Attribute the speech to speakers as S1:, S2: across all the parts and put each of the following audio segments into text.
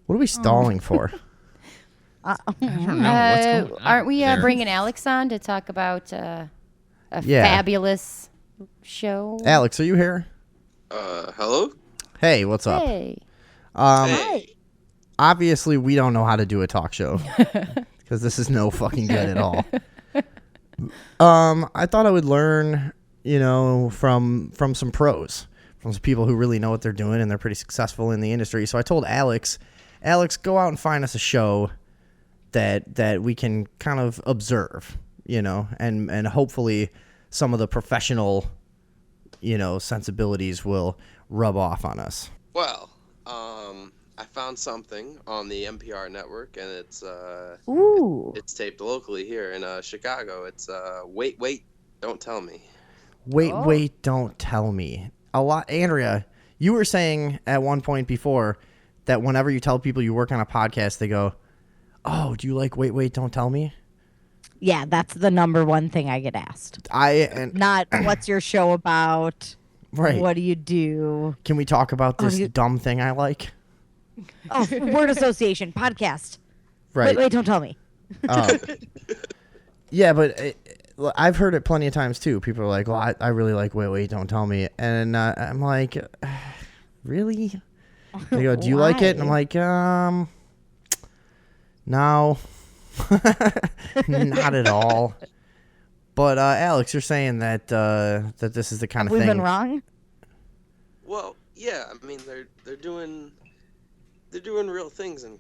S1: What are we stalling for?
S2: I don't know. What's going on?
S3: Aren't we
S2: there?
S3: bringing Alex on to talk about a fabulous show?
S1: Alex, are you here?
S4: Hello?
S1: Hey, what's up?
S3: Hey.
S4: Hey.
S1: Obviously, we don't know how to do a talk show because this is no fucking good at all. I thought I would learn, from some pros, from some people who really know what they're doing and they're pretty successful in the industry. So I told Alex, go out and find us a show that we can kind of observe, and hopefully some of the professional, sensibilities will rub off on us.
S4: Well, I found something on the NPR network, and it's taped locally here in Chicago. It's Wait, Don't Tell Me.
S1: Wait, don't tell me. Andrea, you were saying at one point before that whenever you tell people you work on a podcast, they go, "Oh, do you like Wait, Don't Tell Me?"
S5: Yeah, that's the number one thing I get asked.
S1: Not
S5: what's your show about?
S1: Right.
S5: What do you do?
S1: Can we talk about this dumb thing I like?
S5: Oh, word association podcast.
S1: Right.
S5: Wait, don't tell me.
S1: Yeah, but I've heard it plenty of times too. People are like, "Well, I really like Wait, Don't Tell Me," and I'm like, "Really?" They go, "Do you like it?" And I'm like, no, not at all. But Alex, you're saying that this is the kind of thing.
S5: We've been wrong.
S4: Well, yeah. I mean, they're doing real things, and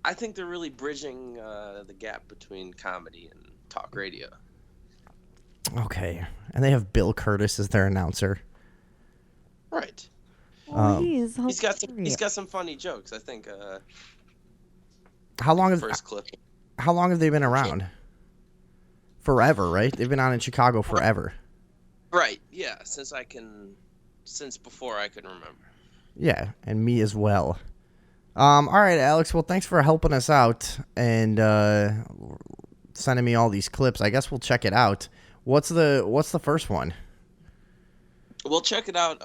S4: I think they're really bridging the gap between comedy and talk radio.
S1: Okay, and they have Bill Curtis as their announcer.
S4: Right.
S5: He's
S4: got some funny jokes. I think.
S1: How long have they been around? Forever, right? They've been on in Chicago forever.
S4: Right. Yeah. Since before I can remember.
S1: Yeah, and me as well. All right, Alex. Well, thanks for helping us out and sending me all these clips. I guess we'll check it out. What's the first one?
S4: Well, check it out.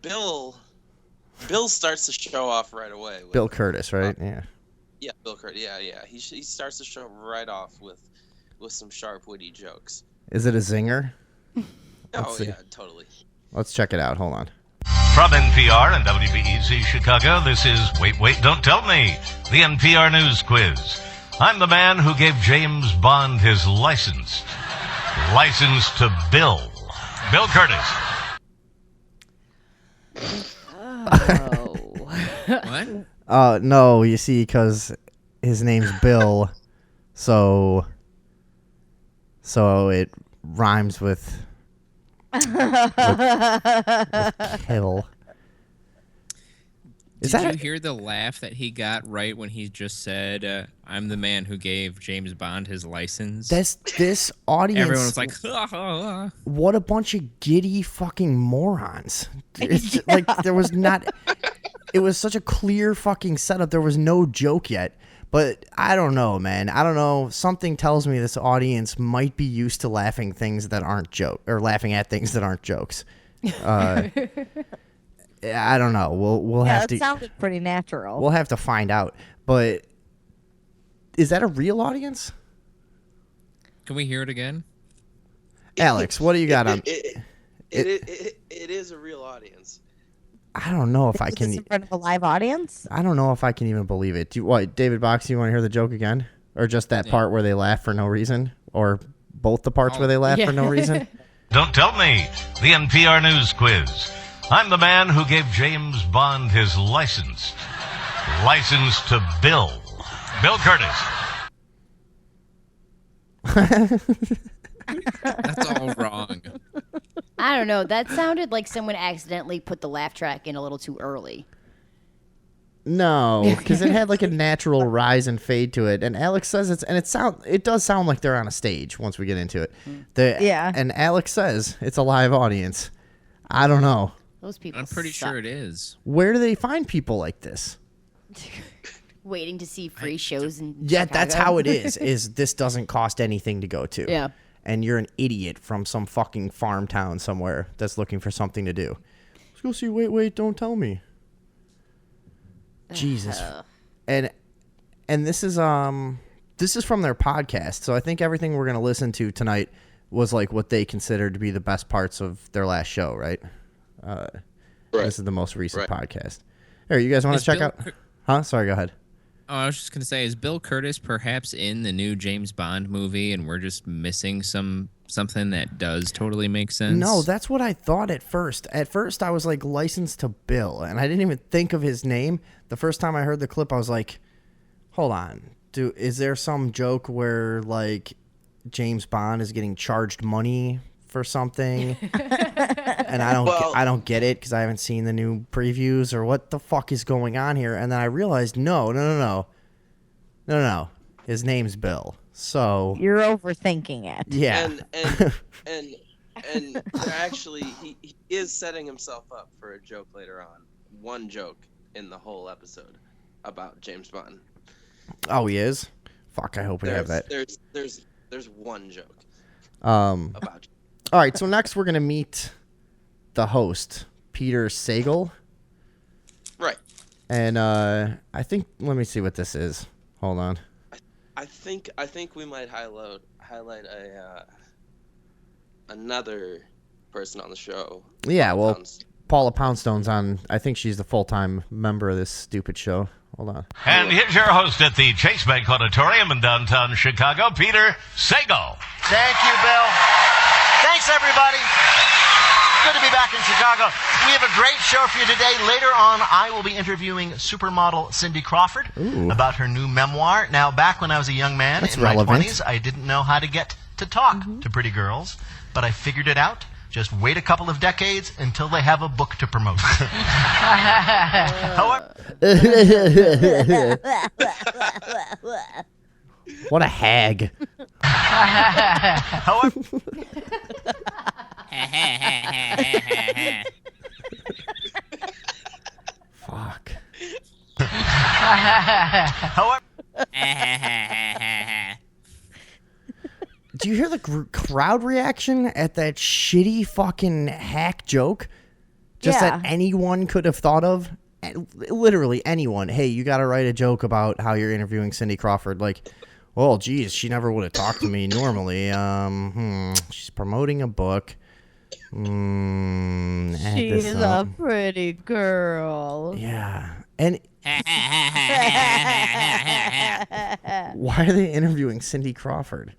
S4: Bill starts the show off right away.
S1: Bill Curtis, right? Yeah.
S4: Yeah, Bill Curtis. Yeah. He starts the show right off with some sharp, witty jokes.
S1: Is it a zinger?
S4: Yeah, totally.
S1: Let's check it out. Hold on.
S6: From NPR and WBEZ Chicago, this is Wait, Don't Tell Me, the NPR News Quiz. I'm the man who gave James Bond his license. License to Bill. Bill Curtis.
S2: What?
S1: No, you see, because his name's Bill, so it rhymes with kill.
S2: Did you hear the laugh that he got right when he just said, "I'm the man who gave James Bond his license"?
S1: This audience.
S2: Everyone was like, ha, ha, ha.
S1: "What a bunch of giddy fucking morons!" It's like there was not. It was such a clear fucking setup. There was no joke yet. But I don't know, man. I don't know. Something tells me this audience might be used to laughing at things that aren't jokes. I don't know. We'll have to.
S5: That sounded pretty natural.
S1: We'll have to find out. But is that a real audience?
S2: Can we hear it again?
S1: Alex, what do you got on?
S4: It is a real audience.
S1: I don't know if I can.
S5: In front of a live audience?
S1: I don't know if I can even believe it. David Box, do you want to hear the joke again? Or just that part where they laugh for no reason? Or both the parts where they laugh for no reason?
S6: Don't tell me, the NPR News Quiz. I'm the man who gave James Bond his license. License to Bill. Bill Curtis.
S2: That's all wrong.
S3: I don't know. That sounded like someone accidentally put the laugh track in a little too early.
S1: No, because it had like a natural rise and fade to it. And Alex says it does sound like they're on a stage once we get into it.
S5: Yeah.
S1: And Alex says it's a live audience. I don't know.
S3: Those people
S2: I'm pretty
S3: suck.
S2: sure it is.
S1: Where do they find people like this?
S3: Waiting to see free shows in
S1: Yeah,
S3: Chicago.
S1: that's how it is. Is this doesn't cost anything to go to.
S3: Yeah.
S1: And you're an idiot from some fucking farm town somewhere that's looking for something to do. Let's go see Wait, Don't Tell Me. Jesus. And this is from their podcast. So I think everything we're going to listen to tonight was like what they considered to be the best parts of their last show, right?
S4: Right.
S1: This is the most recent
S4: Right.
S1: podcast. Here, you guys want to check out? Huh? Sorry, go ahead.
S2: Oh, I was just going to say, is Bill Curtis perhaps in the new James Bond movie and we're just missing something that does totally make sense?
S1: No, that's what I thought at first. At first, I was like, licensed to Bill, and I didn't even think of his name. The first time I heard the clip, I was like, hold on. Is there some joke where, like, James Bond is getting charged money for something? And I don't get it because I haven't seen the new previews, or what the fuck is going on here. And then I realized, no. His name's Bill. So
S5: You're overthinking it.
S1: yeah.
S4: And they're actually he is setting himself up for a joke later on. One joke in the whole episode about James Bond.
S1: Oh, he is? Fuck, I hope we have that.
S4: There's one joke about.
S1: All right, so next we're going to meet the host, Peter Sagal.
S4: Right.
S1: And I think, let me see what this is. Hold on.
S4: I think we might highlight another person on the show.
S1: Yeah, well,
S4: Pounds.
S1: Paula Poundstone's on. I think she's the full-time member of this stupid show. Hold on.
S6: And here's your host at the Chase Bank Auditorium in downtown Chicago, Peter Sagal.
S7: Thank you, Bill. Thanks, everybody. Good to be back in Chicago. We have a great show for you today. Later on, I will be interviewing supermodel Cindy Crawford about her new memoir. Now, back when I was a young man
S1: That's
S7: in
S1: relevant.
S7: my 20s, I didn't know how to get to talk to pretty girls, but I figured it out. Just wait a couple of decades until they have a book to promote. However,
S1: What a hag.
S7: however,
S1: Fuck.
S7: however,
S1: Do you hear the crowd reaction at that shitty fucking hack joke? Just
S5: Yeah.
S1: that anyone could have thought of? Literally anyone. Hey, you got to write a joke about how you're interviewing Cindy Crawford. Like, well, geez, she never would have talked to me normally. She's promoting a book. Add
S5: She's
S1: this
S5: a
S1: up.
S5: pretty girl.
S1: Yeah. And why are they interviewing Cindy Crawford?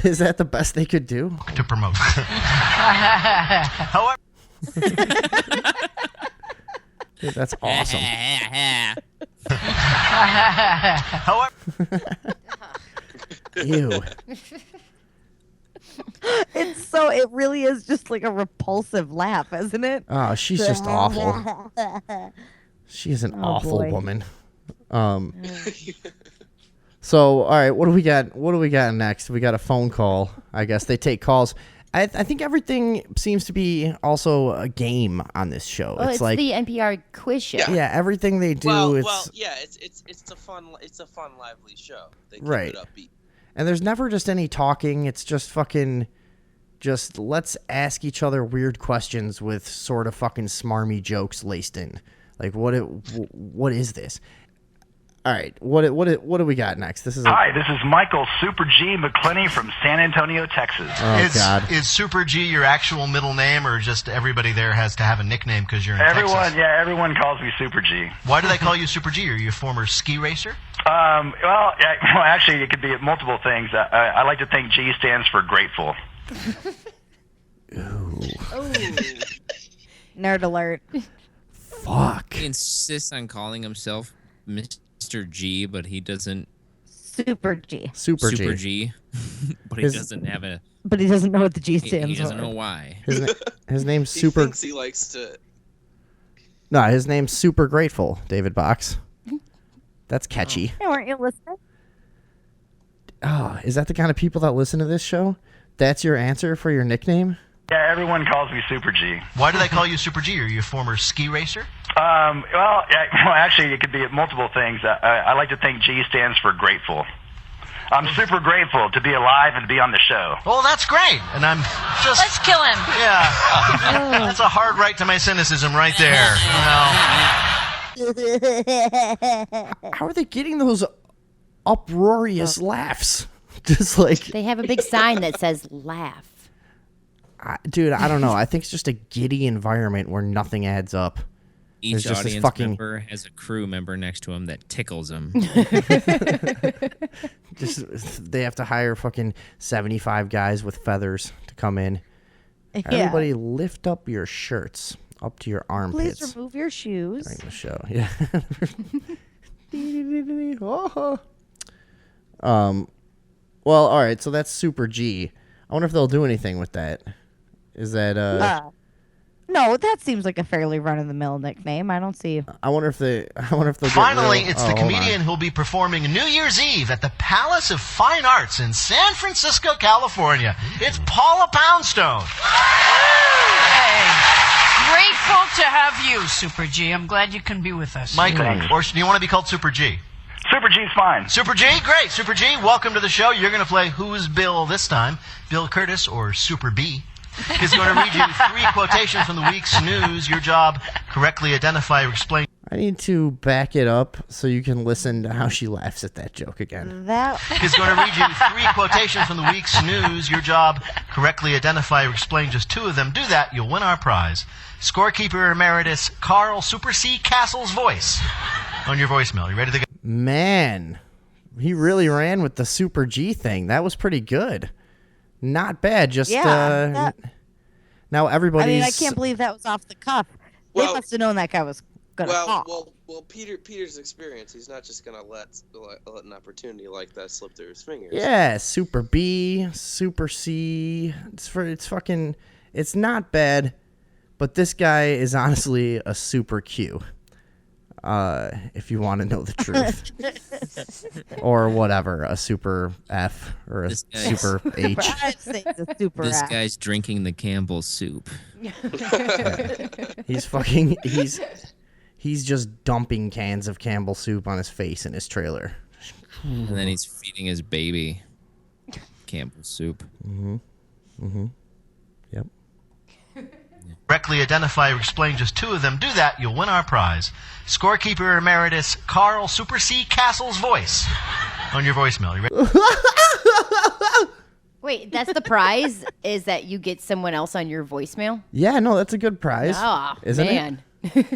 S1: Is that the best they could do?
S7: to promote. however,
S1: Dude, that's awesome.
S7: however,
S1: Ew.
S5: It really is just like a repulsive laugh, isn't it?
S1: Oh, she's just awful. She is an awful
S5: boy.
S1: woman. So, all right, what do we got? What do we got next? We got a phone call. I guess they take calls. I think everything seems to be also a game on this show.
S3: Well, it's
S1: like
S3: the NPR quiz show.
S1: yeah, everything they do. It's
S4: It's a fun, lively show. They keep
S1: Right.
S4: it upbeat.
S1: and there's never just any talking. It's just fucking, just let's ask each other weird questions with sort of fucking smarmy jokes laced in. Like what is this? All right, what do we got next? This is
S8: Hi, this is Michael Super G McClenny from San Antonio, Texas.
S1: oh god.
S7: is Super G your actual middle name, or just everybody there has to have a nickname because you're in
S8: Everyone,
S7: Texas?
S8: yeah, everyone calls me Super G.
S7: Why do they call you Super G? Are you a former ski racer?
S8: Well, actually, it could be multiple things. I like to think G stands for grateful.
S5: Nerd alert.
S1: Fuck.
S2: He insists on calling himself Mr. G, but he doesn't.
S5: Super G.
S1: Super
S2: Super
S1: G.
S2: G, but
S1: His-
S2: he doesn't have a.
S5: But he doesn't know what the G
S2: He
S5: stands
S2: doesn't
S5: for.
S2: know why.
S1: His name's
S4: He
S1: Super.
S4: thinks he likes to.
S1: No, his name's Super Grateful. David Box. That's catchy.
S5: Hey, weren't you listening?
S1: Oh, is that the kind of people that listen to this show? That's your answer for your nickname?
S8: Yeah, everyone calls me Super G.
S7: Why do they call you Super G? Are you a former ski racer?
S8: Well, actually, it could be multiple things. I like to think G stands for grateful. I'm super grateful to be alive and to be on the show.
S7: Well, that's great. And I'm just...
S9: Let's kill him.
S7: Yeah. That's a hard right to my cynicism right there. Well,
S1: How are they getting those uproarious laughs? Just like,
S3: They have a big sign that says "laugh."
S1: dude, I don't know. I think it's just a giddy environment where nothing adds up.
S2: Each
S1: just this
S2: audience member has a crew member next to him that tickles him.
S1: Just they have to hire fucking 75 guys with feathers to come in. Everybody lift up your shirts up to your armpits.
S5: Please remove your shoes.
S1: During the show. Yeah. Well, all right, so that's Super G. I wonder if they'll do anything with that. Is that
S5: No, that seems like a fairly run-of-the-mill nickname. I don't see.
S1: I wonder if they'll
S7: Finally,
S1: get real...
S7: it's the comedian who'll be performing New Year's Eve at the Palace of Fine Arts in San Francisco, California. It's Paula Poundstone.
S9: Hey, grateful to have you, Super G. I'm glad you can be with us.
S7: Michael, or do you want to be called Super G?
S8: Super G's fine.
S7: Super G, great. Super G, welcome to the show. You're going to play Who's Bill this time. Bill Curtis or Super B is going to read you 3 quotations from the week's news. Your job, correctly identify or explain.
S1: I need to back it up so you can listen to how she laughs at that joke again.
S5: That
S7: Is going to read you 3 quotations from the week's news. Your job, correctly identify or explain just 2 of them. Do that, you'll win our prize. Scorekeeper Emeritus Carl Super C. Castle's voice on your voicemail. You ready to go?
S1: Man, he really ran with the Super G thing. That was pretty good. Not bad. Just now everybody's...
S5: I mean, I can't believe that was off the cuff.
S4: Well-
S5: They must have known that guy was gonna talk.
S4: Well, Peter's experience. He's not just gonna let an opportunity like that slip through his fingers.
S1: Yeah, Super B, Super C. It's not bad, but this guy is honestly a Super Q. If you want to know the truth, or whatever, a Super F or a Super H.
S5: I'd say it's a super
S2: This
S5: ass.
S2: guy's drinking the Campbell's soup.
S1: He's just dumping cans of Campbell's soup on his face in his trailer.
S2: And then he's feeding his baby Campbell's soup.
S1: Yep.
S7: Correctly identify or explain just 2 of them. Do that, you'll win our prize. Scorekeeper Emeritus Carl Super C. Castle's voice on your voicemail. You ready?
S3: Wait, that's the prize? Is that you get someone else on your voicemail?
S1: Yeah, no, that's a good prize.
S3: Oh,
S1: isn't
S3: man.
S1: it?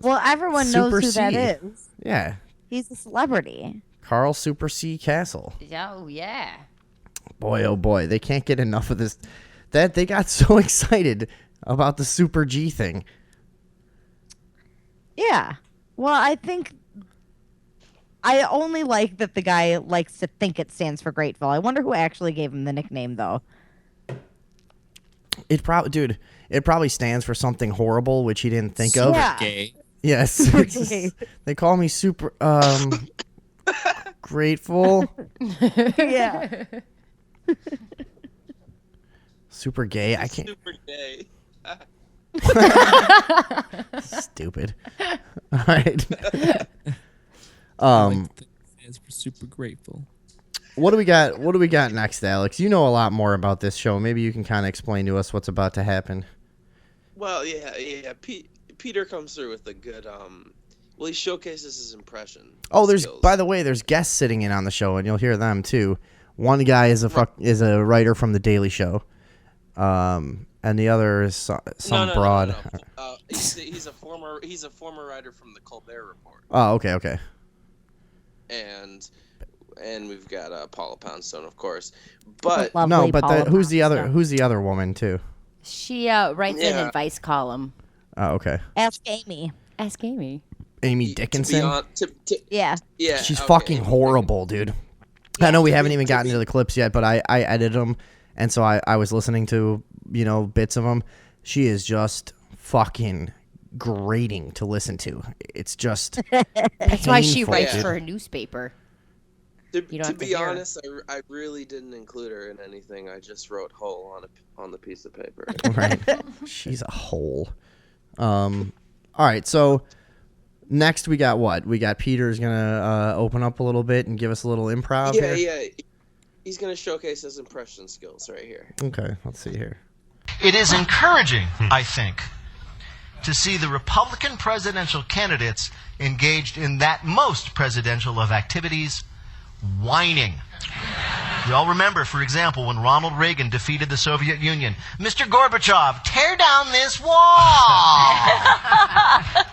S5: Well, everyone knows
S1: Super
S5: who that
S1: C.
S5: is.
S1: Yeah.
S5: He's a celebrity.
S1: Carl Super C. Castle.
S3: Oh, yeah.
S1: Boy, oh boy, they can't get enough of this. That they got so excited about the Super G thing.
S5: Yeah. Well, I think I only like that the guy likes to think it stands for grateful. I wonder who actually gave him the nickname, though.
S1: It probably stands for something horrible, which he didn't think of.
S5: Yeah.
S2: Gay.
S1: Yes.
S5: gay.
S1: They call me super grateful.
S5: Yeah.
S1: Super gay. I can't.
S4: Super gay.
S1: Stupid. All right.
S2: Stands for super grateful.
S1: What do we got? What do we got next, Alex? You know a lot more about this show. Maybe you can kind of explain to us what's about to happen.
S4: Well, yeah. Peter comes through with a good. Well, he showcases his impression.
S1: Oh, there's
S4: skills.
S1: by the way, there's guests sitting in on the show, and you'll hear them too. One guy is a writer from the Daily Show, and the other is some broad.
S4: No. He's a former writer from the Colbert Report.
S1: Oh, okay.
S4: And we've got Paula Poundstone, of course. But
S5: Lovely
S1: No, but
S5: Paula
S1: who's the other?
S5: Poundstone.
S1: Who's the other woman too?
S3: She writes an
S4: Yeah.
S3: advice column.
S1: Oh, okay.
S5: Ask Amy.
S3: Ask Amy.
S1: Amy Dickinson.
S5: Yeah.
S4: Yeah,
S1: She's
S4: okay,
S1: fucking
S4: Amy
S1: horrible, dude. I know we haven't even gotten into the clips yet, but I edited them, and so I was listening to bits of them. She is just fucking grating to listen to. It's just
S3: That's why she
S1: painful,
S3: writes
S1: dude.
S3: for a newspaper. You don't
S4: To
S3: have to
S4: be
S3: hear her.
S4: honest, I really didn't include her in anything. I just wrote "whole" on the piece of paper.
S1: Right. She's a hole. All right, so next we got what? We got Peter's gonna open up a little bit and give us a little improv here.
S4: Yeah. He's gonna showcase his impression skills right here.
S1: Okay, let's see here.
S7: It is encouraging, I think, to see the Republican presidential candidates engaged in that most presidential of activities, whining. You all remember, for example, when Ronald Reagan defeated the Soviet Union, Mr. Gorbachev, tear down this wall!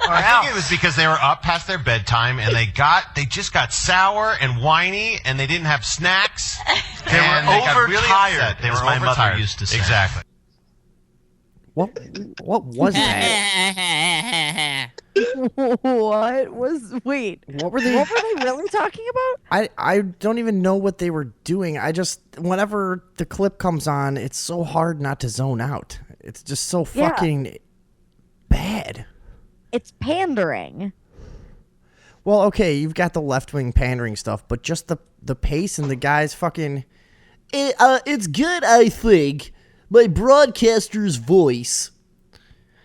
S10: I think it was because they were up past their bedtime and they just got sour and whiny and they didn't have snacks.
S7: They were overtired,
S10: really upset. They
S7: as
S10: were
S7: my mother
S10: overtired.
S7: used to say.
S10: Exactly.
S1: What was that?
S5: What wait,
S1: What were they
S5: really talking about?
S1: I don't even know what they were doing. Whenever the clip comes on, it's so hard not to zone out. It's just so fucking bad.
S5: It's pandering.
S1: Well, okay, you've got the left-wing pandering stuff, but just the pace and the guy's fucking... it's good, I think. My broadcaster's voice.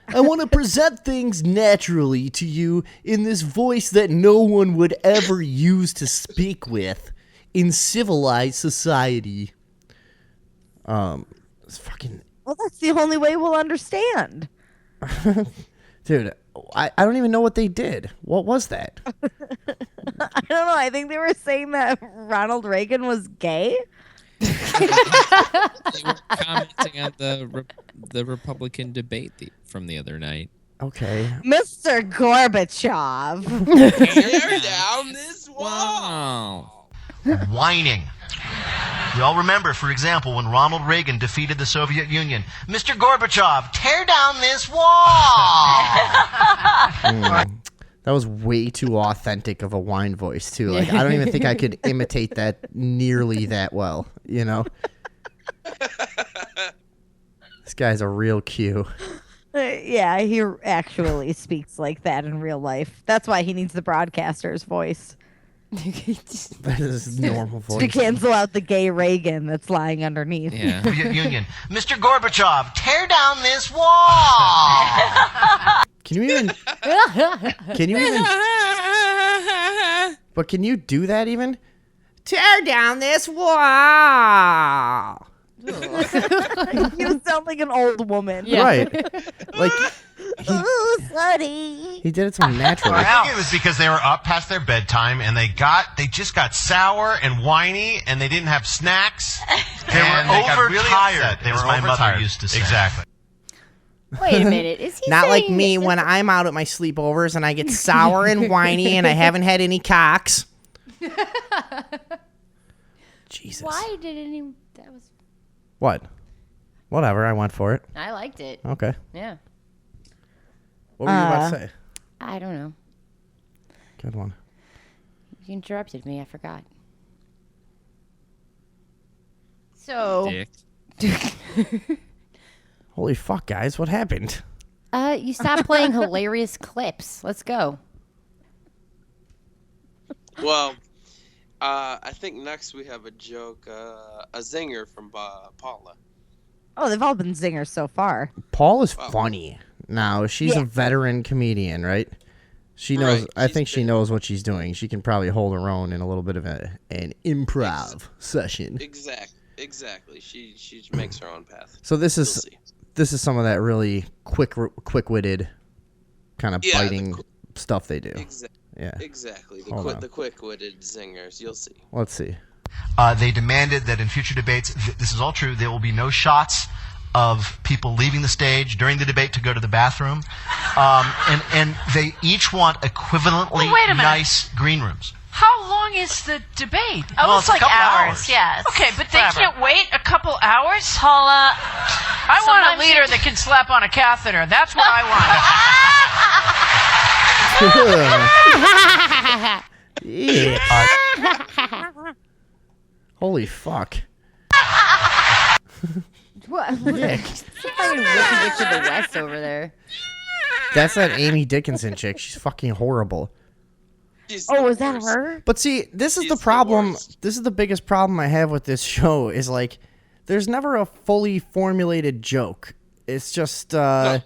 S1: I want to present things naturally to you in this voice that no one would ever use to speak with in civilized society. It's fucking...
S5: Well, that's the only way we'll understand.
S1: Dude, I don't even know what they did. What was that?
S5: I don't know. I think they were saying that Ronald Reagan was gay.
S2: They were commenting on the Republican debate from the other night.
S1: Okay.
S5: Mr. Gorbachev.
S4: Tear down this wall.
S2: Wow.
S7: Whining. You all remember, for example, when Ronald Reagan defeated the Soviet Union, Mr. Gorbachev, tear down this wall!
S1: That was way too authentic of a whine voice, too. Like, I don't even think I could imitate that nearly that well, you know? This guy's a real Q.
S5: Yeah, he actually speaks like that in real life. That's why he needs the broadcaster's voice.
S1: That is his normal voice.
S5: To cancel out the gay Reagan that's lying underneath.
S2: Yeah.
S7: Soviet Union, Mr. Gorbachev, tear down this wall!
S1: Can you even... But can you do that even? Tear down this wall!
S5: You sound like an old woman.
S3: Yeah.
S1: Right. Like,
S5: Ooh, slutty.
S1: he did it so naturally.
S10: I think it was because they were up past their bedtime and they just got sour and whiny and they didn't have snacks.
S7: They were overtired,
S10: They
S7: as
S10: were
S7: my mother
S10: overtired.
S7: used to say.
S10: Exactly.
S3: Wait a minute. Is he
S1: Not like
S3: saying
S1: me
S3: that-
S1: when I'm out at my sleepovers and I get sour and whiny and I haven't had any cocks. Jesus.
S3: Why did any? That was.
S1: What? Whatever. I went for it.
S3: I liked it.
S1: Okay.
S3: Yeah.
S1: What were you about to say?
S3: I don't know.
S1: Good one.
S3: You interrupted me. I forgot. So.
S2: Dick.
S1: Holy fuck, guys. What happened?
S3: You stopped playing hilarious clips. Let's go.
S4: Well, I think next we have a joke, a zinger from Paula.
S5: Oh, they've all been zingers so far.
S1: Paul is funny. Now, she's a veteran comedian, right? She knows.
S4: Right,
S1: I think she knows what she's doing. She can probably hold her own in a little bit of an improv session.
S4: Exactly. She makes her own path.
S1: So this
S4: You'll
S1: is
S4: see.
S1: some of that really quick-witted kind of biting stuff they do. Yeah.
S4: Exactly.
S1: Hold on.
S4: The quick-witted zingers. You'll see.
S1: Let's see.
S7: They demanded that in future debates, this is all true, there will be no shots of people leaving the stage during the debate to go to the bathroom. And they each want equivalently
S9: Well, wait a minute.
S7: nice green rooms.
S9: How long is the debate?
S7: Well,
S11: Oh,
S7: it's
S11: it's
S7: a
S11: like
S7: couple
S11: hours.
S7: hours.
S11: Yes.
S9: Okay, but they
S11: Forever.
S9: can't wait a couple hours?
S11: Paula.
S9: I want a
S11: sometimes
S9: leader
S11: you-
S9: that can slap on a catheter. That's what I want.
S1: Yeah. Holy fuck.
S3: What?
S1: Dick.
S3: Fucking Wicked Witch of the West over there.
S1: That's that Amy Dickinson chick. She's fucking horrible.
S5: Oh, was that her?
S1: But see, this is
S4: She's
S1: the
S4: the
S1: problem.
S4: worst.
S1: This is the biggest problem I have with this show is like, there's never a fully formulated joke. It's just, hey,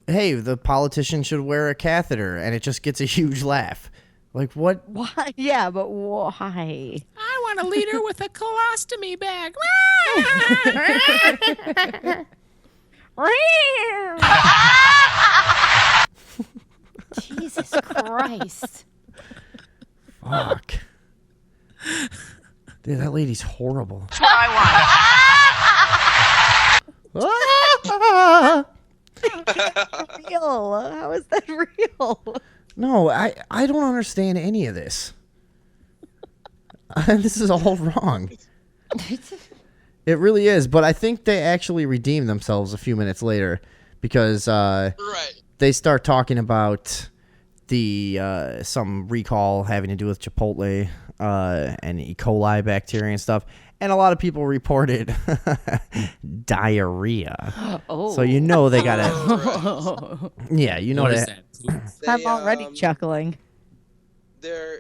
S1: the politician should wear a catheter, and it just gets a huge laugh. Like, what?
S5: Why? Yeah, but why?
S2: I want a leader with a colostomy bag.
S3: Jesus Christ.
S1: Fuck. Dude, that lady's horrible.
S9: That's what I want.
S5: Real? How is that real?
S1: No, I don't understand any of this. This is all wrong. It really is, but I think they actually redeem themselves a few minutes later because they start talking about the some recall having to do with Chipotle and E. coli bacteria and stuff. And a lot of people reported diarrhea.
S3: Oh.
S1: So you know they got to... Yeah, you know
S2: What is
S1: that.
S2: that?
S5: I'm already chuckling.
S4: They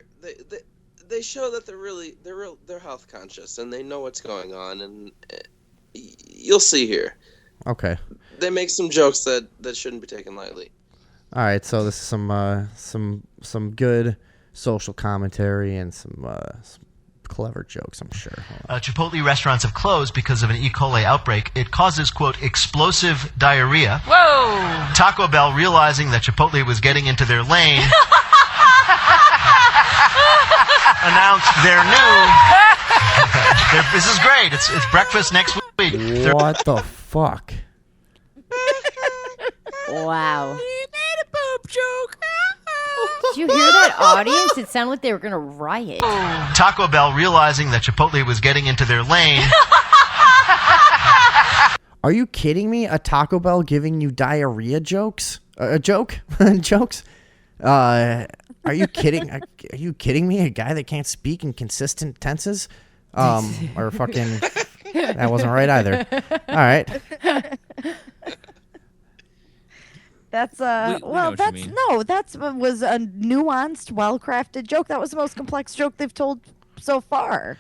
S4: show that they're health conscious and they know what's going on, and you'll see here.
S1: Okay.
S4: They make some jokes that shouldn't be taken lightly.
S1: All right, so this is some good social commentary and some clever jokes, I'm sure.
S7: Chipotle restaurants have closed because of an E. coli outbreak. It causes, quote, explosive diarrhea.
S9: Whoa!
S7: Taco Bell, realizing that Chipotle was getting into their lane, announced their new... This is great. It's breakfast next week.
S1: What the fuck?
S3: Wow.
S2: He made a poop joke.
S3: Did you hear that audience? It sounded like they were going to riot.
S7: Taco Bell, realizing that Chipotle was getting into their lane...
S1: Are you kidding me? A Taco Bell giving you diarrhea jokes? Jokes? Are you kidding? Are you kidding me? A guy that can't speak in consistent tenses? Or fucking... That wasn't right either. All right.
S5: That's
S2: know what you mean.
S5: that was a nuanced, well-crafted joke. That was the most complex joke they've told so far.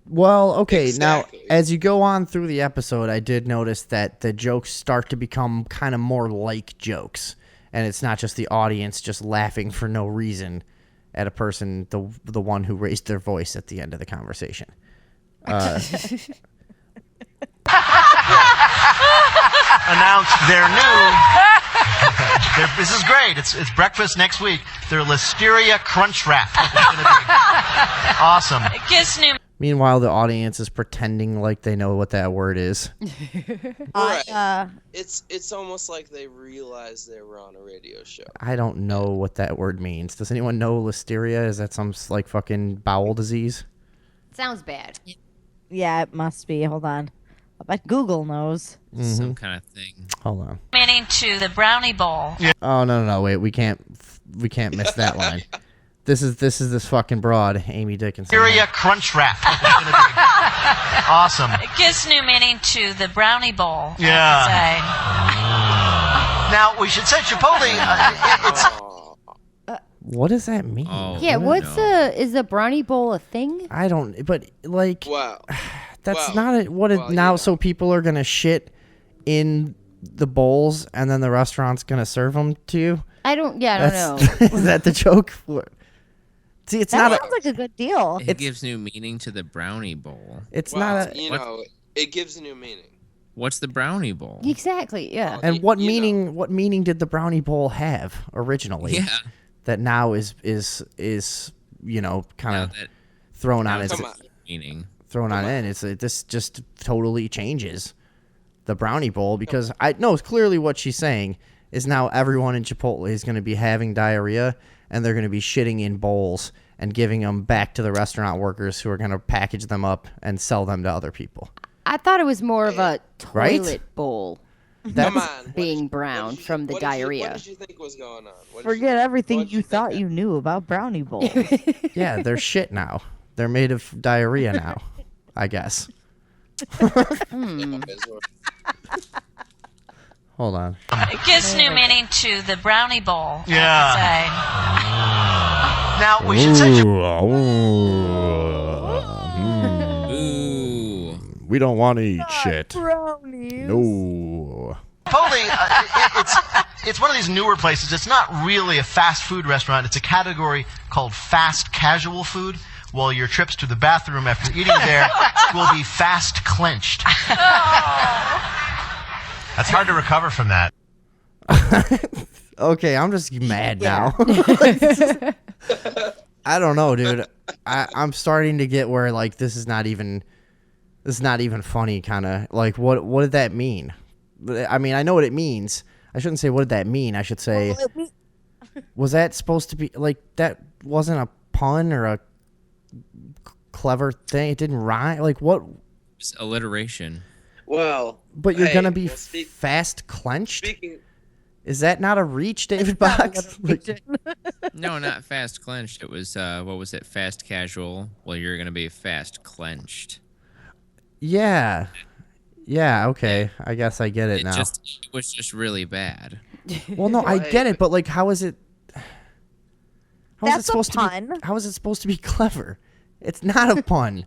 S1: Well, okay.
S4: Exactly.
S1: Now, as you go on through the episode, I did notice that the jokes start to become kind of more like jokes. And it's not just the audience just laughing for no reason at a person, the one who raised their voice at the end of the conversation.
S7: announced their new... This is great. It's breakfast next week. Their Listeria Crunch Wrap. It's gonna be awesome.
S9: Kiss new.
S1: Meanwhile, the audience is pretending like they know what that word is.
S4: Right. It's almost like they realized they were on a radio show.
S1: I don't know what that word means. Does anyone know listeria? Is that some like fucking bowel disease?
S3: Sounds bad.
S5: Yeah, it must be. Hold on. I bet Google knows.
S2: Some kind of thing.
S1: Hold on.
S9: Meaning to the brownie bowl.
S1: Oh no! Wait, we can't miss that line. This is this fucking broad, Amy Dickinson.
S7: Listeria Crunch Wrap. It's gonna be awesome.
S9: It gives new meaning to the brownie bowl.
S7: Yeah.
S9: I
S7: Now we should say Chipotle. It's
S1: What does that mean?
S2: Oh,
S3: Yeah,
S2: no.
S3: is a brownie bowl a thing?
S1: I don't. But like,
S4: Wow.
S1: that's
S4: Well,
S1: not what it
S4: well,
S1: now.
S4: you know.
S1: So people are gonna shit in the bowls, and then the restaurant's gonna serve them to you.
S3: I don't know.
S1: Is that the joke? See, it's
S5: That
S1: not.
S5: sounds like a good deal.
S2: It gives new meaning to the brownie bowl.
S1: It's
S4: Well,
S1: not.
S4: you know, it gives a new meaning.
S2: What's the brownie bowl?
S3: Exactly, yeah.
S1: And what
S4: you know.
S1: meaning? What meaning did the brownie bowl have originally?
S2: Yeah.
S1: That now is kind
S2: Now
S1: of
S2: that
S1: thrown
S2: now
S1: on
S2: it's
S1: its
S4: Come on.
S2: meaning.
S1: thrown on in. It's this just totally changes the brownie bowl because I know clearly what she's saying is now everyone in Chipotle is going to be having diarrhea and they're going to be shitting in bowls and giving them back to the restaurant workers who are going to package them up and sell them to other people.
S3: I thought it was more of a
S1: Right?
S3: toilet bowl
S4: Come on.
S3: being brown from the diarrhea.
S4: What did you think was going on?
S5: Forget everything
S4: what did
S5: you thought
S4: think
S5: you knew about brownie bowls.
S1: Yeah, they're shit now. They're made of diarrhea now, I guess. Hold on.
S9: It gives new meaning to the brownie bowl.
S7: Yeah.
S9: I
S7: now we should say
S2: Ooh.
S1: We don't want to eat shit.
S5: Brownies.
S1: No.
S7: Chipotle, it's one of these newer places. It's not really a fast food restaurant. It's a category called fast casual food. While your trips to the bathroom after eating there will be fast clenched.
S10: That's hard to recover from that.
S1: Okay, I'm just mad now. I don't know, dude. I'm starting to get where like this is not even funny. Kind of like what did that mean? I mean, I know what it means. I shouldn't say what did that mean. I should say, was that supposed to be like that? Wasn't a pun or a clever thing? It didn't rhyme. Like what?
S2: It's alliteration.
S4: Well,
S1: but you're gonna be
S4: well,
S1: fast clenched.
S4: Speaking.
S1: Is that not a reach, David Box?
S2: No, not fast clenched. It was what was it? Fast casual. Well, you're gonna be fast clenched.
S1: Yeah. Okay. I guess I get it now.
S2: It was just really bad.
S1: Well, no, I get it, but like, how is it?
S5: That's a pun.
S1: How is it supposed to be clever? It's not a pun.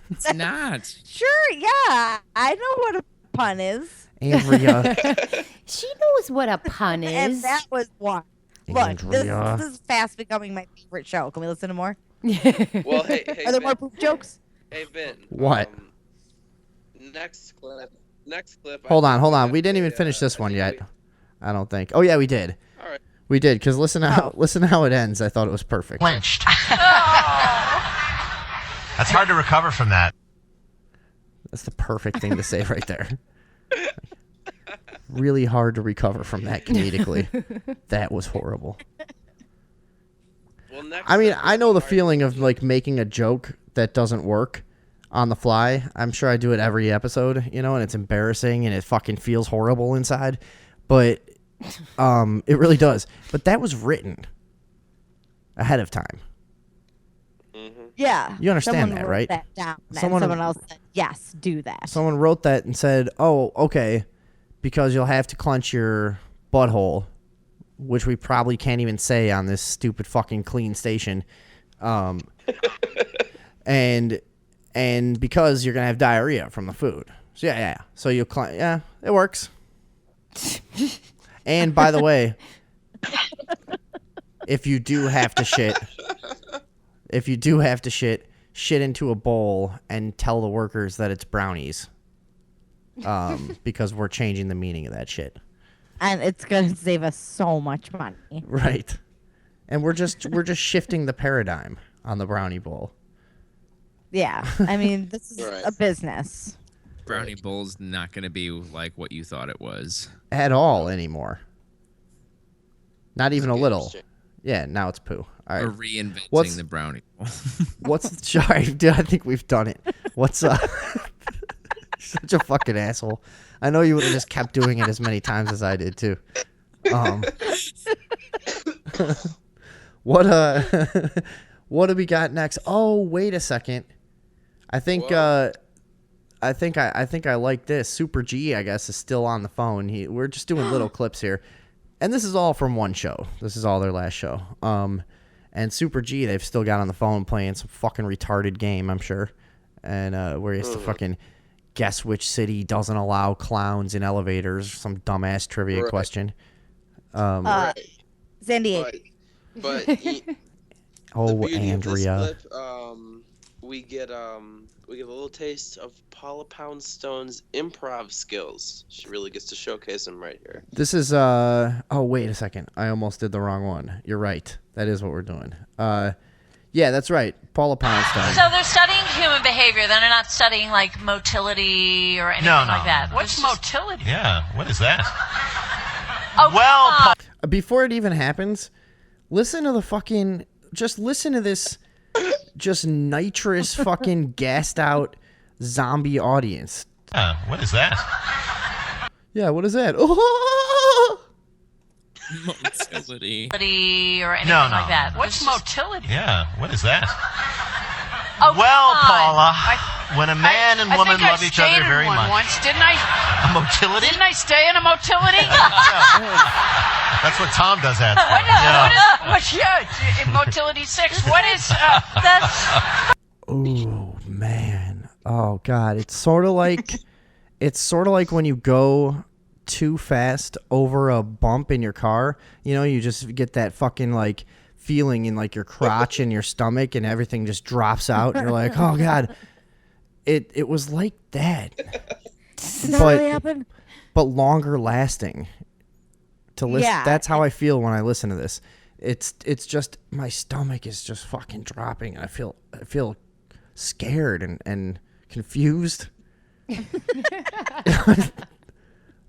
S2: It's not.
S5: Sure, yeah. I know what a pun is.
S1: Andrea.
S3: She knows what a pun is.
S5: And that was one. Look, this
S1: Andrea.
S5: is fast becoming my favorite show. Can we listen to more?
S4: Well, hey,
S5: Are there
S4: Vin.
S5: more poop jokes?
S4: Hey, Vin.
S1: What?
S4: Next clip.
S1: Hold on. We didn't even finish this one yet. I don't think. Oh yeah, we did.
S4: All right.
S1: We did, because listen how it ends. I thought it was perfect.
S10: Clenched. That's hard to recover from that.
S1: That's the perfect thing to say right there. Really hard to recover from that comedically. That was horrible.
S4: Well, next
S1: I mean,
S4: up
S1: I
S4: is
S1: know the
S4: our-
S1: feeling of like making a joke that doesn't work on the fly. I'm sure I do it every episode, and it's embarrassing and it fucking feels horrible inside. But it really does. But that was written ahead of time.
S5: Yeah.
S1: You understand
S5: someone
S1: that,
S5: wrote
S1: right?
S5: That down, and
S1: Someone-
S5: someone else said, yes, do that.
S1: Someone wrote that and said, "Oh, okay, because you'll have to clench your butthole," which we probably can't even say on this stupid fucking clean station, and because you're gonna have diarrhea from the food. So yeah. So you it works. And by the way, if you do have to shit, shit into a bowl and tell the workers that it's brownies. Because we're changing the meaning of that shit.
S5: And it's going to save us so much money.
S1: Right. And we're just shifting the paradigm on the brownie bowl.
S5: Yeah. I mean, this is
S4: Right.
S5: a business.
S2: Brownie bowl's not gonna be like what you thought it was.
S1: At all anymore. Not even a
S4: Game's
S1: little.
S4: changed.
S1: Yeah, now it's poo. All
S2: We're
S1: right.
S2: reinventing the brownie bowl.
S1: Sorry, dude, I think we've done it. What's such a fucking asshole. I know you would have just kept doing it as many times as I did too. What what do we got next? Oh, wait a second. I think I think I like this. Super G, I guess, is still on the phone. We're just doing little clips here. And this is all from one show. This is all their last show. And Super G, they've still got on the phone playing some fucking retarded game, I'm sure. And where he has to fucking guess which city doesn't allow clowns in elevators. Some dumbass trivia question.
S4: Right.
S5: San Diego.
S4: But
S1: Oh,
S4: the beauty
S1: Andrea.
S4: of this clip, we get a little taste of Paula Poundstone's improv skills. She really gets to showcase them right here.
S1: This is oh, wait a second. I almost did the wrong one. You're right. That is what we're doing. Yeah, that's right. Paula Poundstone.
S11: So they're studying human behavior. They're not studying like motility or anything like that.
S9: What's motility?
S10: Yeah, what is that?
S11: Oh,
S10: Well,
S11: come on.
S1: Before it even happens, listen to this just nitrous fucking gassed out zombie audience.
S10: What is that?
S1: Yeah, what is that?
S2: Motility.
S11: Motility or anything
S10: No.
S11: like that.
S9: What's motility?
S10: Yeah, what is that?
S11: Oh,
S10: Well,
S11: come on.
S10: Paula, when a man and woman
S9: I
S10: love
S9: think
S10: each
S9: I stayed
S10: other
S9: in
S10: very
S9: one
S10: much.
S9: once, didn't I?
S10: A motility?
S9: Didn't I stay in a motility?
S10: That's what Tom does that.
S9: Motility 6. What is
S11: That's
S1: Oh man. Oh god. It's sort of like when you go too fast over a bump in your car. You just get that fucking like feeling in like your crotch and your stomach and everything just drops out. And you're like, oh god. It was like that.
S5: Did that really happen?
S1: But longer lasting. to listen.
S5: Yeah.
S1: That's how I feel when I listen to this. It's just my stomach is just fucking dropping. I feel scared and confused.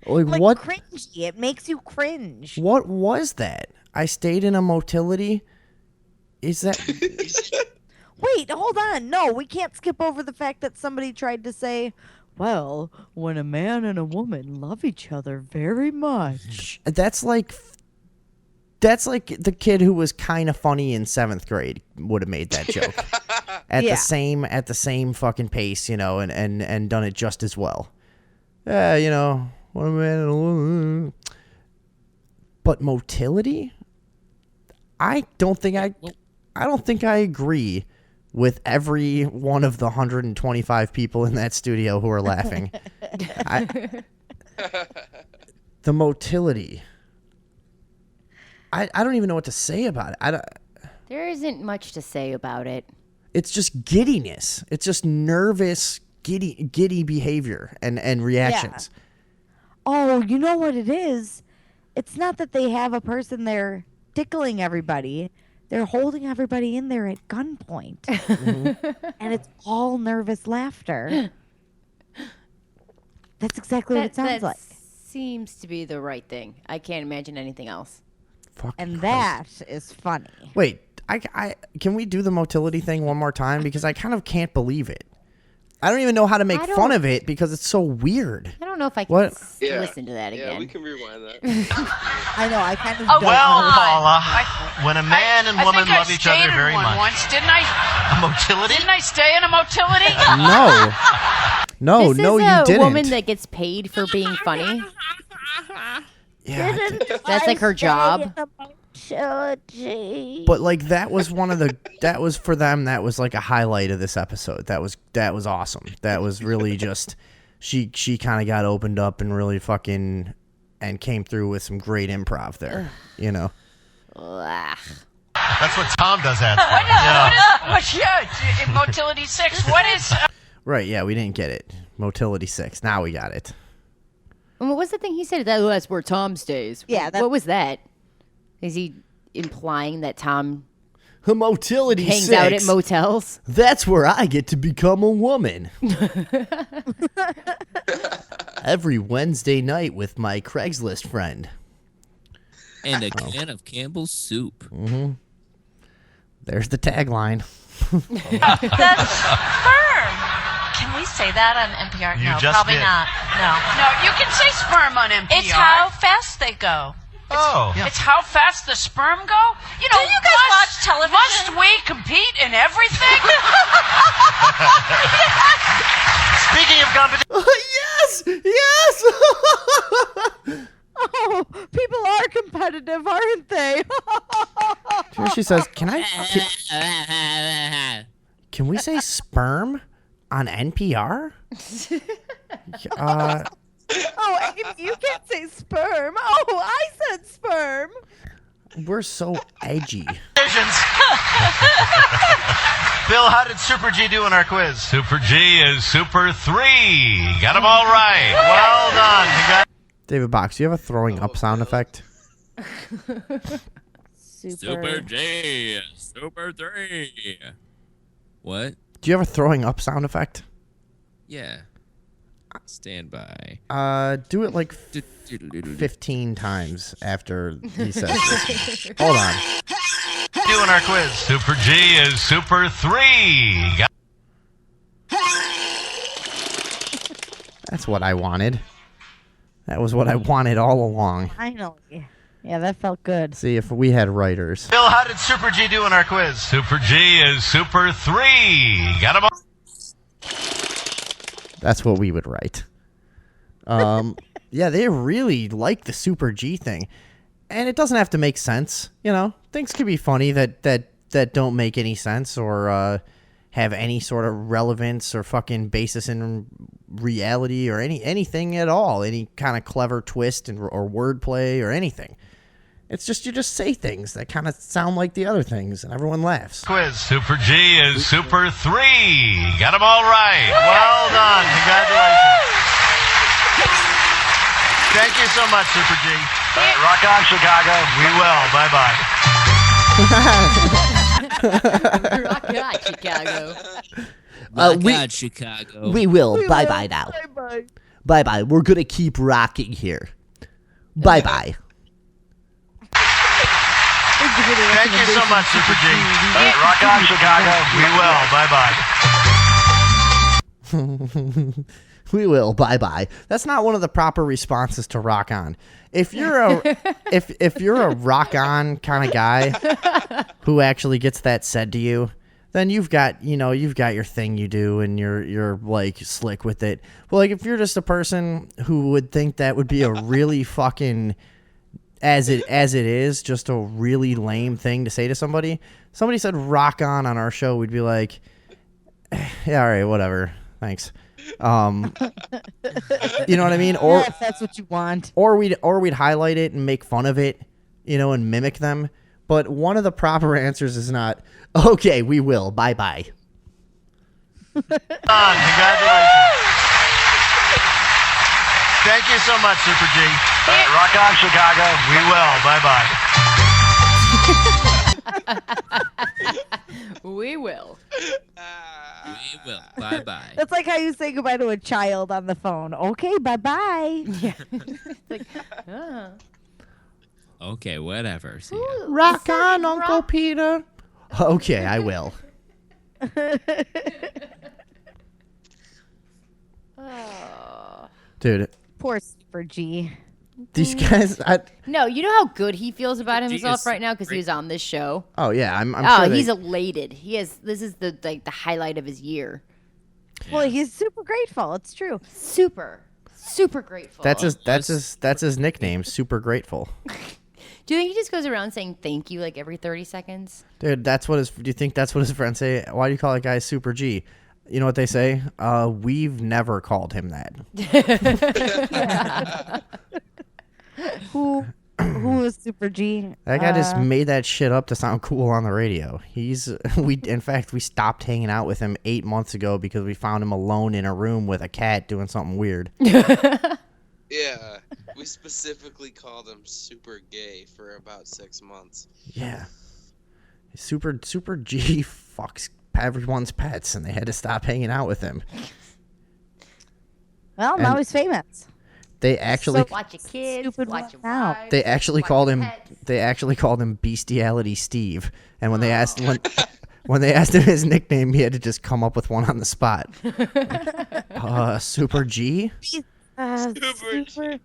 S1: Like what?
S5: Cringy. It makes you cringe.
S1: What was that? I stayed in a motility. Is that?
S5: Wait, hold on. No, we can't skip over the fact that somebody tried to say, well, when a man and a woman love each other very much.
S1: That's like the kid who was kind of funny in 7th grade would have made that joke at the same fucking pace, you know, and done it just as well. You know, what a man and a woman. But motility, I don't think I agree with every one of the 125 people in that studio who are laughing. The motility. I don't even know what to say about it.
S3: There isn't much to say about it.
S1: It's just giddiness. It's just nervous, giddy behavior and reactions.
S5: Yeah. Oh, you know what it is? It's not that they have a person there tickling everybody. They're holding everybody in there at gunpoint. Mm-hmm. And it's all nervous laughter. That's exactly what it sounds like.
S3: Seems to be the right thing. I can't imagine anything else.
S5: And that is funny.
S1: Wait, I can we do the motility thing one more time? Because I kind of can't believe it. I don't even know how to make fun of it because it's so weird.
S3: I don't know if I can listen to that again.
S4: Yeah, we can rewind that.
S5: I know, I kind of
S7: Oh,
S5: don't
S7: well,
S5: know.
S7: Paula, when a man and woman love each other very much.
S9: Once, didn't I?
S7: A motility?
S9: Didn't I stay in a motility?
S1: No,
S3: this
S1: no,
S3: is
S1: you
S3: a
S1: didn't.
S3: woman that gets paid for being funny.
S1: Yeah,
S3: that's like her job.
S1: But like that was that was for them. That was like a highlight of this episode. That was awesome. That was really just she kind of got opened up and really fucking and came through with some great improv there. You know.
S10: That's what Tom does at.
S9: In Motility 6, what is...
S1: Right, yeah, we didn't get it. Motility 6. Now we got it.
S3: And what was the thing he said? That's where Tom stays.
S5: Yeah.
S3: What was that? Is he implying that Tom
S1: Motility
S3: hangs
S1: 6,
S3: out at motels?
S1: That's where I get to become a woman. Every Wednesday night with my Craigslist friend.
S2: And a can of Campbell's soup.
S1: Mm-hmm. There's the tagline.
S11: That's sperm. Can we say that on NPR?
S7: You
S11: No,
S7: just
S11: probably
S7: did.
S11: not. No.
S9: No, you can say sperm on NPR.
S11: It's how fast they go.
S9: It's how fast the sperm go? You know,
S11: Do you guys watch television?
S9: Must we compete in everything?
S7: Speaking of competition.
S1: Yes!
S5: Oh, people are competitive, aren't they?
S1: Here she says, can we say sperm on NPR?
S5: Oh, you can't say sperm. Oh, I said sperm.
S1: We're so edgy.
S7: Bill, how did Super G do in our quiz?
S6: Super G is Super 3. Got them all right. Well done.
S1: David Box, do you have a throwing up sound effect?
S2: Super G, Super 3. What?
S1: Do you have a throwing up sound effect?
S2: Yeah. Stand by.
S1: Do it like 15 times after he says this. Hold on.
S7: Doing our quiz.
S6: Super G is Super 3.
S1: That's what I wanted. That was what I wanted all along.
S5: I know. Yeah, that felt good.
S1: See, if we had writers.
S7: Bill, how did Super G do in our quiz?
S6: Super G is Super 3. Got them all.
S1: That's what we would write. Yeah, they really like the Super G thing. And it doesn't have to make sense, you know. Things could be funny that don't make any sense or have any sort of relevance or fucking basis in reality or anything at all. Any kind of clever twist or wordplay or anything. It's just you just say things that kind of sound like the other things and everyone laughs.
S7: Quiz.
S6: Super G is Super 3. Got them all right.
S7: Well done. Congratulations. Thank you so much, Super G.
S8: Rock on, Chicago.
S10: We will. Bye-bye.
S3: Rock on, Chicago.
S2: My God, Chicago.
S12: We will. Bye-bye now. Bye-bye. We're going to keep rocking here. Bye-bye.
S10: Thank you so much, Super G.
S8: Rock on, Chicago.
S10: We will. Bye-bye.
S1: We will. Bye-bye. That's not one of the proper responses to rock on. If you're a if you're a rock on kind of guy who actually gets that said to you, then you've got your thing you do and you're like slick with it. Well, like if you're just a person who would think that would be a really fucking as it is just a really lame thing to say to somebody. Somebody said rock on our show, we'd be like, yeah, all right, whatever. Thanks. You know what I mean? Or
S5: if that's what you want.
S1: Or we'd highlight it and make fun of it, and mimic them. But one of the proper answers is not, okay, we will. Bye-bye.
S10: Congratulations. Thank you so much, Super G.
S8: Rock on, Chicago.
S10: We will. Bye-bye.
S3: We will.
S2: We will. Bye-bye.
S5: That's like how you say goodbye to a child on the phone. Okay, bye-bye.
S3: Yeah. Like,
S2: Okay, whatever. See ya.
S1: Rock on, Uncle Peter. Okay, I will. Dude.
S5: Poor Super G.
S1: These guys,
S3: No, you know how good he feels about
S2: G
S3: himself
S2: is
S3: right now because he was on this show.
S1: Oh yeah, I'm sure
S3: he's elated. This is the highlight of his year.
S5: Well, he's super grateful. It's true.
S3: Super grateful.
S1: That's his nickname, Super Grateful.
S3: Do you think he just goes around saying thank you like every 30 seconds?
S1: Dude, do you think that's what his friends say? Why do you call that guy Super G? You know what they say? We've never called him that.
S5: Who is Super G?
S1: That guy just made that shit up to sound cool on the radio. In fact, we stopped hanging out with him 8 months ago because we found him alone in a room with a cat doing something weird.
S4: Yeah, we specifically called him super gay for about 6 months.
S1: Yeah. Super G fucks everyone's pets, and they had to stop hanging out with him.
S5: Well, now he's famous.
S1: They actually
S3: watch your kids,
S5: Stupid
S3: watch your
S5: now.
S3: wives,
S1: they actually
S3: watch
S1: called
S3: your
S1: him
S3: pets.
S1: they actually called him Bestiality Steve. And when they asked him his nickname, he had to just come up with one on the spot. Super G?
S5: Super.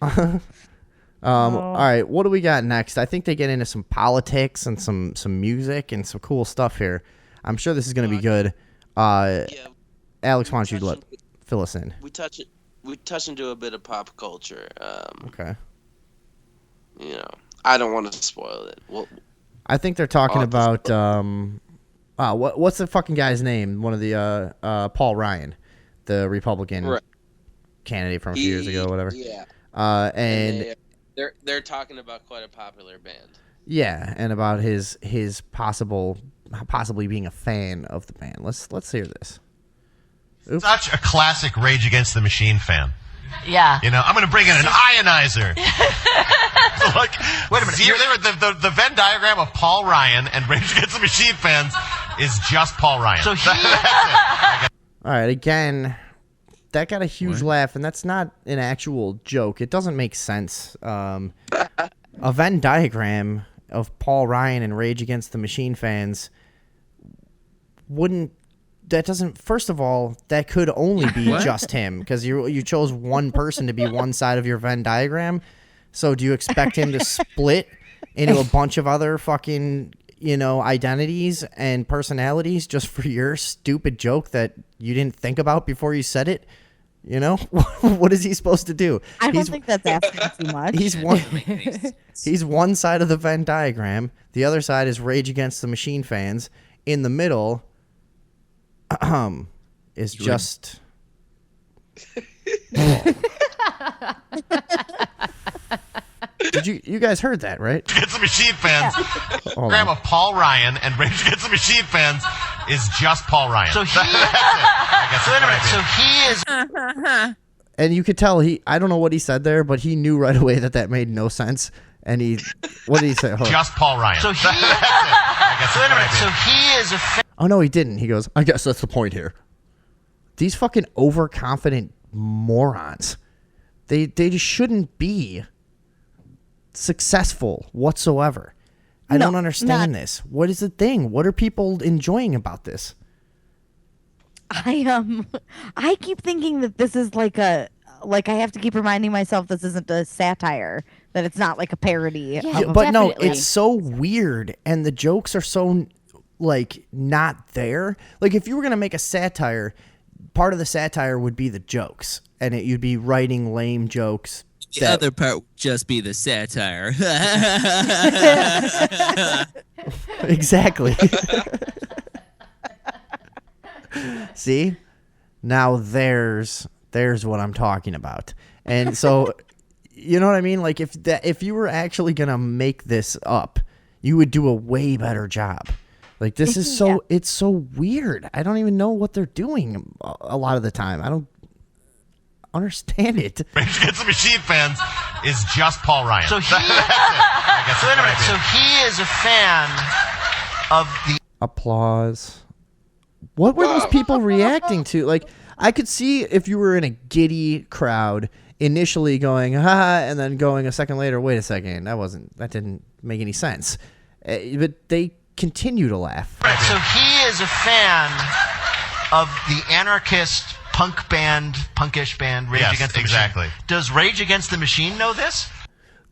S1: All right, what do we got next? I think they get into some politics and some music and some cool stuff here. I'm sure this is going to be good. Alex, why don't you fill us in?
S4: We touch into a bit of pop culture.
S1: Okay.
S4: I don't want to spoil it.
S1: I think they're talking about what's the fucking guy's name? One of the Paul Ryan, the Republican candidate from a few years ago, whatever.
S4: Yeah.
S1: And
S4: they're talking about quite a popular band.
S1: Yeah, and about his possibly being a fan of the band. Let's hear this.
S10: Oops. Such a classic Rage Against the Machine fan.
S11: Yeah.
S10: I'm going to bring in an ionizer. So wait a minute. The Venn diagram of Paul Ryan and Rage Against the Machine fans is just Paul Ryan.
S11: So
S10: that's it.
S1: All right, again, that got a huge laugh, and that's not an actual joke. It doesn't make sense. A Venn diagram of Paul Ryan and Rage Against the Machine fans first of all, that could only be just him, because you chose one person to be one side of your Venn diagram. So do you expect him to split into a bunch of other fucking, identities and personalities just for your stupid joke that you didn't think about before you said it? What is he supposed to do?
S5: I don't think that's asking too much.
S1: He's one side of the Venn diagram. The other side is Rage Against the Machine fans. In the middle is just... You guys heard that, right?
S10: Against the Machine fans. Diagram of Paul Ryan and Rage Against the Machine fans is just Paul Ryan.
S11: So he,
S10: that's it. I guess
S11: so wait a minute. So he is.
S1: And you could tell I don't know what he said there, but he knew right away that made no sense. And what did he say?
S10: Just Paul Ryan.
S7: So he, wait a minute. So he is a fan.
S1: Oh, no, he didn't. He goes, I guess that's the point here. These fucking overconfident morons. They just shouldn't be successful whatsoever. I don't understand this. What is the thing? What are people enjoying about this?
S5: I keep thinking that this is like I have to keep reminding myself this isn't a satire, that it's not like a parody.
S3: Yeah,
S1: but no,
S3: definitely.
S1: it's so weird, and the jokes are so not there. Like if you were gonna make a satire, part of the satire would be the jokes, and you'd be writing lame jokes.
S2: The other part would just be the satire.
S1: Exactly. See? Now there's what I'm talking about. And so, you know what I mean? Like if you were actually going to make this up, you would do a way better job. Like this is it's so weird. I don't even know what they're doing a lot of the time. I don't understand it.
S10: Rage Against the Machine fans is just Paul Ryan.
S7: So he, wait a minute. So he is a fan of the
S1: applause. What were those people reacting to? Like, I could see if you were in a giddy crowd initially going, ha, and then going a second later, wait a second, that didn't make any sense. But they continue to laugh.
S7: Right, so he is a fan of the anarchist punkish band Rage Against the
S10: exactly.
S7: Machine. Does Rage Against the Machine know this?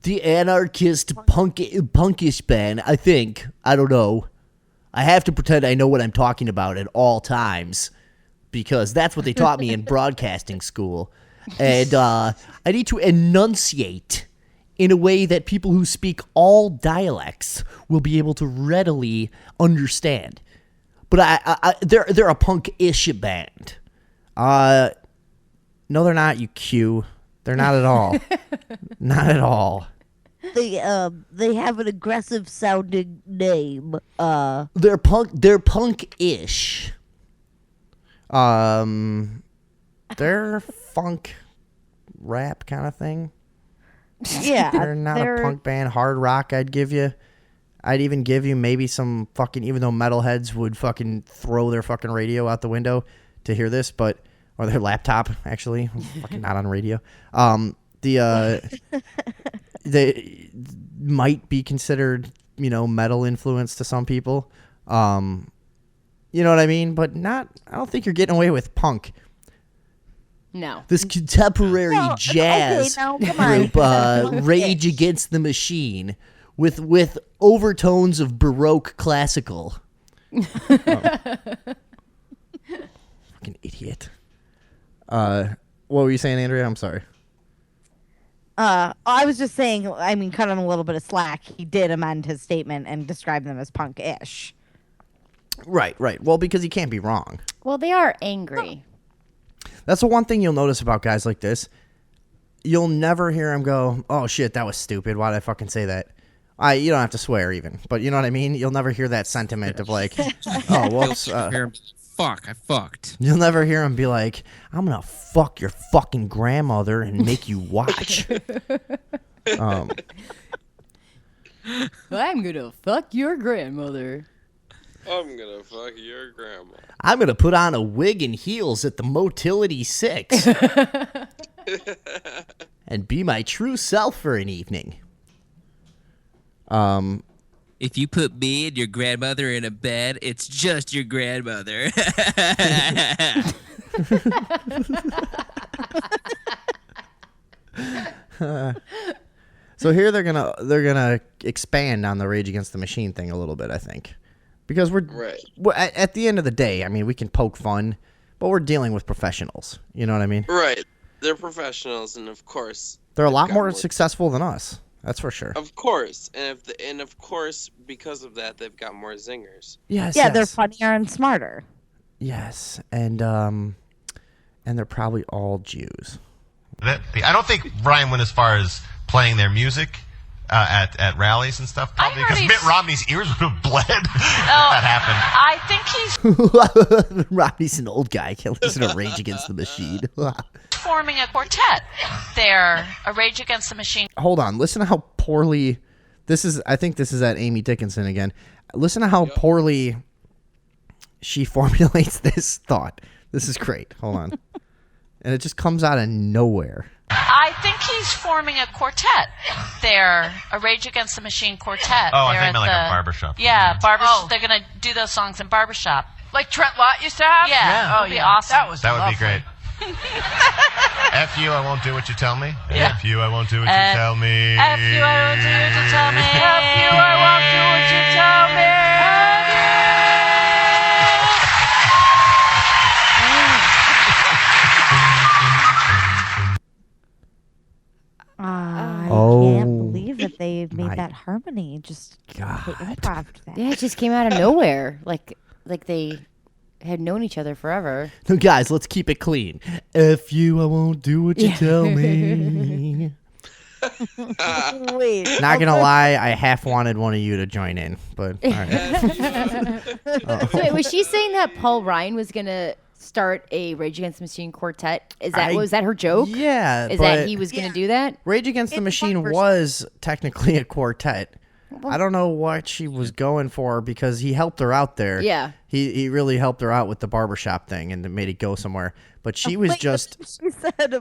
S12: The anarchist punkish band, I think. I don't know. I have to pretend I know what I'm talking about at all times because that's what they taught me in broadcasting school. And I need to enunciate in a way that people who speak all dialects will be able to readily understand. But they're a punk-ish band. No, they're not, you Q. They're not at all. Not at all.
S5: They have an aggressive sounding name.
S12: They're punk-ish.
S1: They're funk rap kind of thing.
S5: Yeah,
S1: they're not a punk band. Hard rock, I'd even give you maybe some fucking, even though metalheads would fucking throw their fucking radio out the window to hear this, or their laptop, actually. Fucking not on radio. They might be considered, metal influence to some people. You know what I mean? But I don't think you're getting away with punk.
S3: No.
S12: This contemporary jazz group, Rage Against the Machine, with overtones of Baroque classical.
S1: Fucking idiot. What were you saying, Andrea? I'm sorry.
S5: I was just saying, cut him a little bit of slack. He did amend his statement and describe them as punk-ish.
S1: Right. Well, because he can't be wrong.
S3: Well, they are angry.
S1: That's the one thing you'll notice about guys like this. You'll never hear him go, oh, shit, that was stupid. Why did I fucking say that? You don't have to swear even. But you know what I mean? You'll never hear that sentiment of like, oh, whoops.
S2: Fuck, I fucked.
S1: You'll never hear him be like, I'm going to fuck your fucking grandmother and make you watch.
S3: I'm going to fuck your grandmother.
S4: I'm going to fuck your grandma.
S12: I'm going to put on a wig and heels at the Motility 6 and be my true self for an evening.
S2: If you put me and your grandmother in a bed, it's just your grandmother.
S1: So here they're gonna expand on the Rage Against the Machine thing a little bit, I think, because we're at the end of the day, we can poke fun, but we're dealing with professionals. You know what I mean?
S4: Right. They're professionals, and of course
S1: they're a lot more successful than us. That's for sure.
S4: Of course, and of course, because of that, they've got more zingers.
S1: Yes.
S5: Yeah, they're funnier and smarter.
S1: Yes, and they're probably all Jews.
S10: I don't think Brian went as far as playing their music at rallies and stuff. Probably because Mitt Romney's ears would have bled. That happened.
S11: I think he's.
S12: Rodney's an old guy. Can't listen to Rage Against the Machine.
S11: forming a quartet. They're a Rage Against the Machine.
S1: Hold on. Listen to how poorly I think this is at Amy Dickinson again. Listen to how poorly she formulates this thought. This is great. Hold on. And it just comes out of nowhere.
S11: I think he's forming a quartet. They're a Rage Against the Machine quartet.
S10: Oh,
S11: They're
S10: I think
S11: at
S10: like
S11: the-
S10: a barbershop.
S11: Yeah, They're going to do those songs in barbershop.
S9: Like Trent Lott used to have?
S11: Yeah. It'll be awesome.
S9: That
S10: That would be great. F you, I won't do what you tell me. F you, I won't do what you tell me.
S11: F you, I won't do what you tell me.
S9: F you, I won't do what you tell me.
S5: I
S1: Oh,
S5: can't believe that they made
S1: my
S5: that harmony. Just they improv'd that.
S3: Yeah, it just came out of nowhere. Like they had known each other forever.
S1: No, guys, let's keep it clean. F you, I won't do what you tell me.
S5: Wait.
S1: Not gonna lie, I half wanted one of you to join in, but all right.
S3: So wait, was she saying that Paul Ryan was gonna start a Rage Against the Machine quartet? Was that her joke?
S1: Yeah,
S3: Is
S1: but
S3: that he was gonna do that?
S1: Rage Against the Machine was technically a quartet. I don't know what she was going for because he helped her out there.
S3: Yeah.
S1: He really helped her out with the barbershop thing and made it go somewhere. But she was just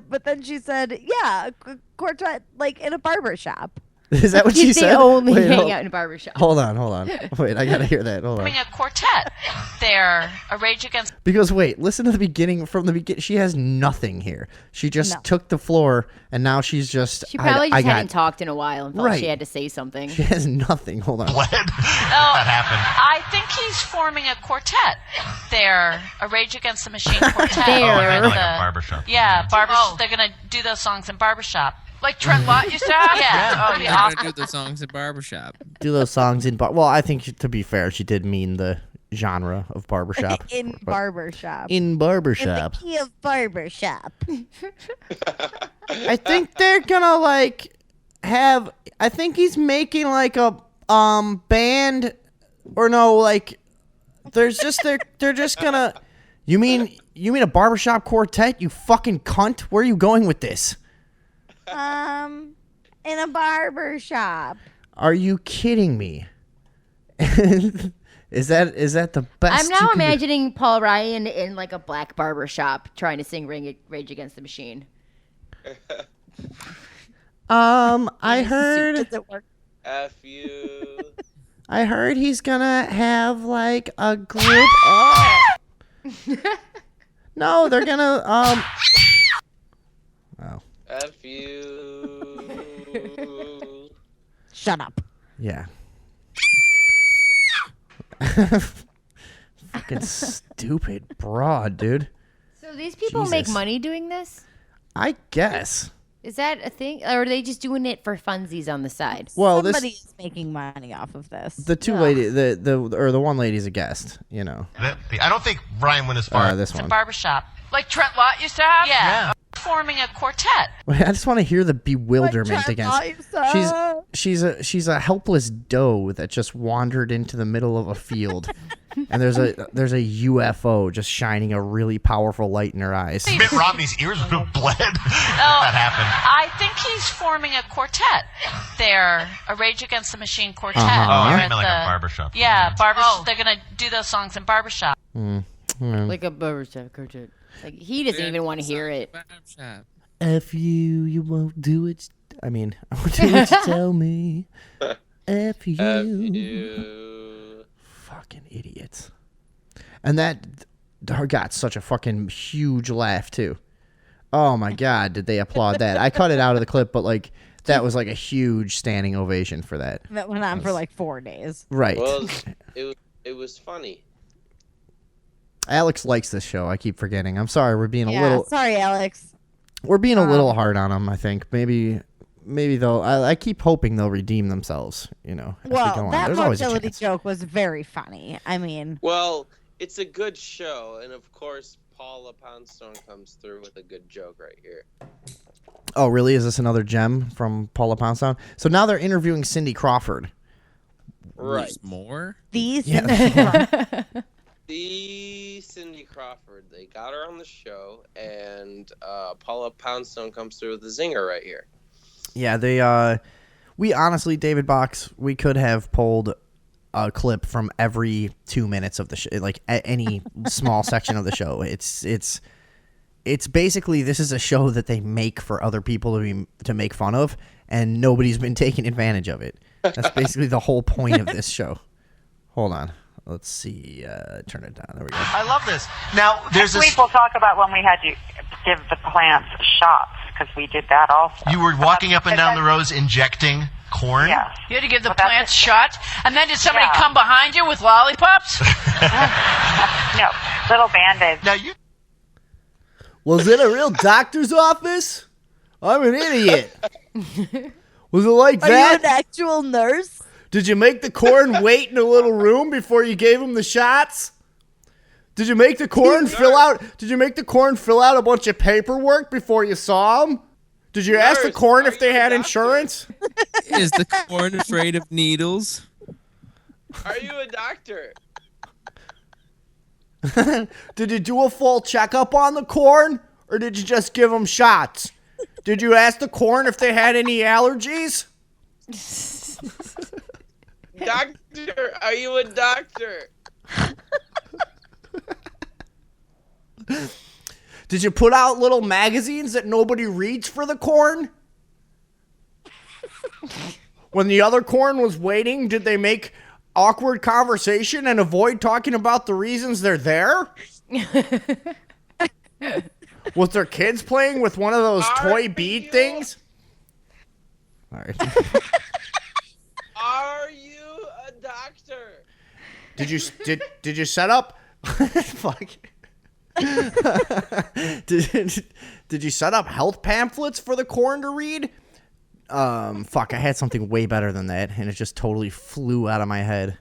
S5: But then she said, yeah, quartet, like in a barber shop.
S1: Is that what she
S3: They
S1: said?
S3: only
S1: Wait,
S3: hang
S1: hold-
S3: out in a barbershop.
S1: Hold on. Wait, I gotta hear that. Hold on.
S11: Forming a quartet. They're a Rage Against.
S1: Because wait, listen to the beginning. From the beginning, she has nothing here. She just took the floor, and now she's just.
S3: She probably
S1: I
S3: just
S1: got-
S3: hadn't talked in a while and felt
S1: Right.
S3: she had to say something.
S1: She has nothing. Hold on.
S10: That happened.
S11: I think he's forming a quartet. They're a Rage Against the Machine quartet.
S3: They're-
S10: Oh, I think like
S11: The-
S10: a barbershop.
S11: Yeah, They're gonna do those songs in barbershop.
S9: Like Trent Lott used to have?
S11: Yeah.
S2: They're gonna do the songs at barbershop.
S1: Do those songs in bar. Well, I think to be fair, she did mean the genre of barbershop.
S5: In
S1: But-
S5: barbershop.
S1: In barbershop.
S5: In the key of barbershop.
S1: I think they're gonna like have. I think he's making like a band, or no, like there's just they're just gonna. You mean a barbershop quartet? You fucking cunt! Where are you going with this?
S5: In a barbershop.
S1: Are you kidding me? Is that the best?
S3: I'm now
S1: you can do?
S3: imagining Paul Ryan in like a black barber shop trying to sing Rage Against the Machine.
S1: I heard.
S5: Does it work?
S4: F you.
S1: I heard he's gonna have like a group. Oh. No, they're gonna Oh.
S4: F you.
S5: Shut up.
S1: Yeah. Fucking stupid broad, dude.
S3: So these people make
S1: Jesus.
S3: money doing this?
S1: I guess.
S3: Is that a thing? Or are they just doing it for funsies on the side?
S1: Well,
S5: Somebody is making money off of this.
S1: the two lady, the one lady's a guest. You know.
S10: I don't think Ryan went as far.
S1: This
S11: It's a
S1: one.
S11: barbershop.
S9: Like Trent Lott used to have?
S11: Yeah. Forming a quartet.
S1: Wait, I just want to hear the bewilderment
S5: Like
S1: again.
S5: Trent
S1: She's a helpless doe that just wandered into the middle of a field, and there's a UFO just shining a really powerful light in her eyes.
S10: Mitt Romney's ears would have bled. That happened.
S11: I think he's forming a quartet. They're a Rage Against the Machine quartet.
S1: Uh-huh.
S10: Oh, I
S11: They're
S10: think
S11: at
S10: like a
S11: the-
S10: barbershop.
S11: Yeah, They're gonna do those songs in barbershop.
S3: Like a barbershop quartet. Like he doesn't even want to hear it.
S2: Barbershop.
S1: F you won't do it. I mean, I won't do what you tell me. F you.
S4: F you.
S1: Fucking idiots. And that got such a fucking huge laugh too. Oh my god, did they applaud that? I cut it out of the clip, but like that was like a huge standing ovation for that.
S5: That went on for like 4 days.
S1: Right.
S4: Well, it was funny.
S1: Alex likes this show. I keep forgetting. I'm sorry. We're being a
S5: Yeah,
S1: little.
S5: sorry, Alex.
S1: We're being a little hard on them. I think maybe they'll. I keep hoping they'll redeem themselves. You know. As we go
S5: Well,
S1: on.
S5: that
S1: There's always a
S5: motility
S1: chance.
S5: joke was very funny. I mean,
S4: Well, it's a good show, and of course, Paula Poundstone comes through with a good joke right here.
S1: Oh, really? Is this another gem from Paula Poundstone? So now they're interviewing Cindy Crawford.
S4: Right.
S2: There's more?
S5: these.
S1: Yeah.
S4: The Cindy Crawford. They got her on the show, and Paula Poundstone comes through with the zinger right here.
S1: Yeah, we honestly, David Box, we could have pulled a clip from every 2 minutes of the show, like any small section of the show. It's basically, this is a show that they make for other people to make fun of, and nobody's been taking advantage of it. That's basically the whole point of this show. Hold on. Let's see. Turn it down. There we go.
S7: I love this. Now, there's
S13: Next week we'll talk about when we had you give the plants shots, because we did that also.
S7: You were walking up and down the rows injecting corn?
S13: Yes.
S9: You had to give the plants shots, and then did somebody come behind you with lollipops?
S13: No, little Band-Aids.
S7: Now you...
S12: Was it a real doctor's office? I'm an idiot. Was it like
S5: Are
S12: that?
S5: you an actual nurse?
S12: Did you make the corn wait in a little room before you gave him the shots? Did you make the corn fill out? Did you make the corn fill out a bunch of paperwork before you saw him? Did you ask the corn if they had insurance?
S2: Is the corn afraid of needles?
S4: Are you a doctor?
S12: Did you do a full checkup on the corn, or did you just give them shots? Did you ask the corn if they had any allergies?
S4: Doctor, are you a doctor?
S12: Did you put out little magazines that nobody reads for the corn? When the other corn was waiting, did they make awkward conversation and avoid talking about the reasons they're there? Was their kids playing with one of those toy bead things? All right.
S4: Are you a doctor?
S12: Did you set up? Fuck. did you set up health pamphlets for the corn to read? Fuck, I had something way better than that, and it just totally flew out of my head.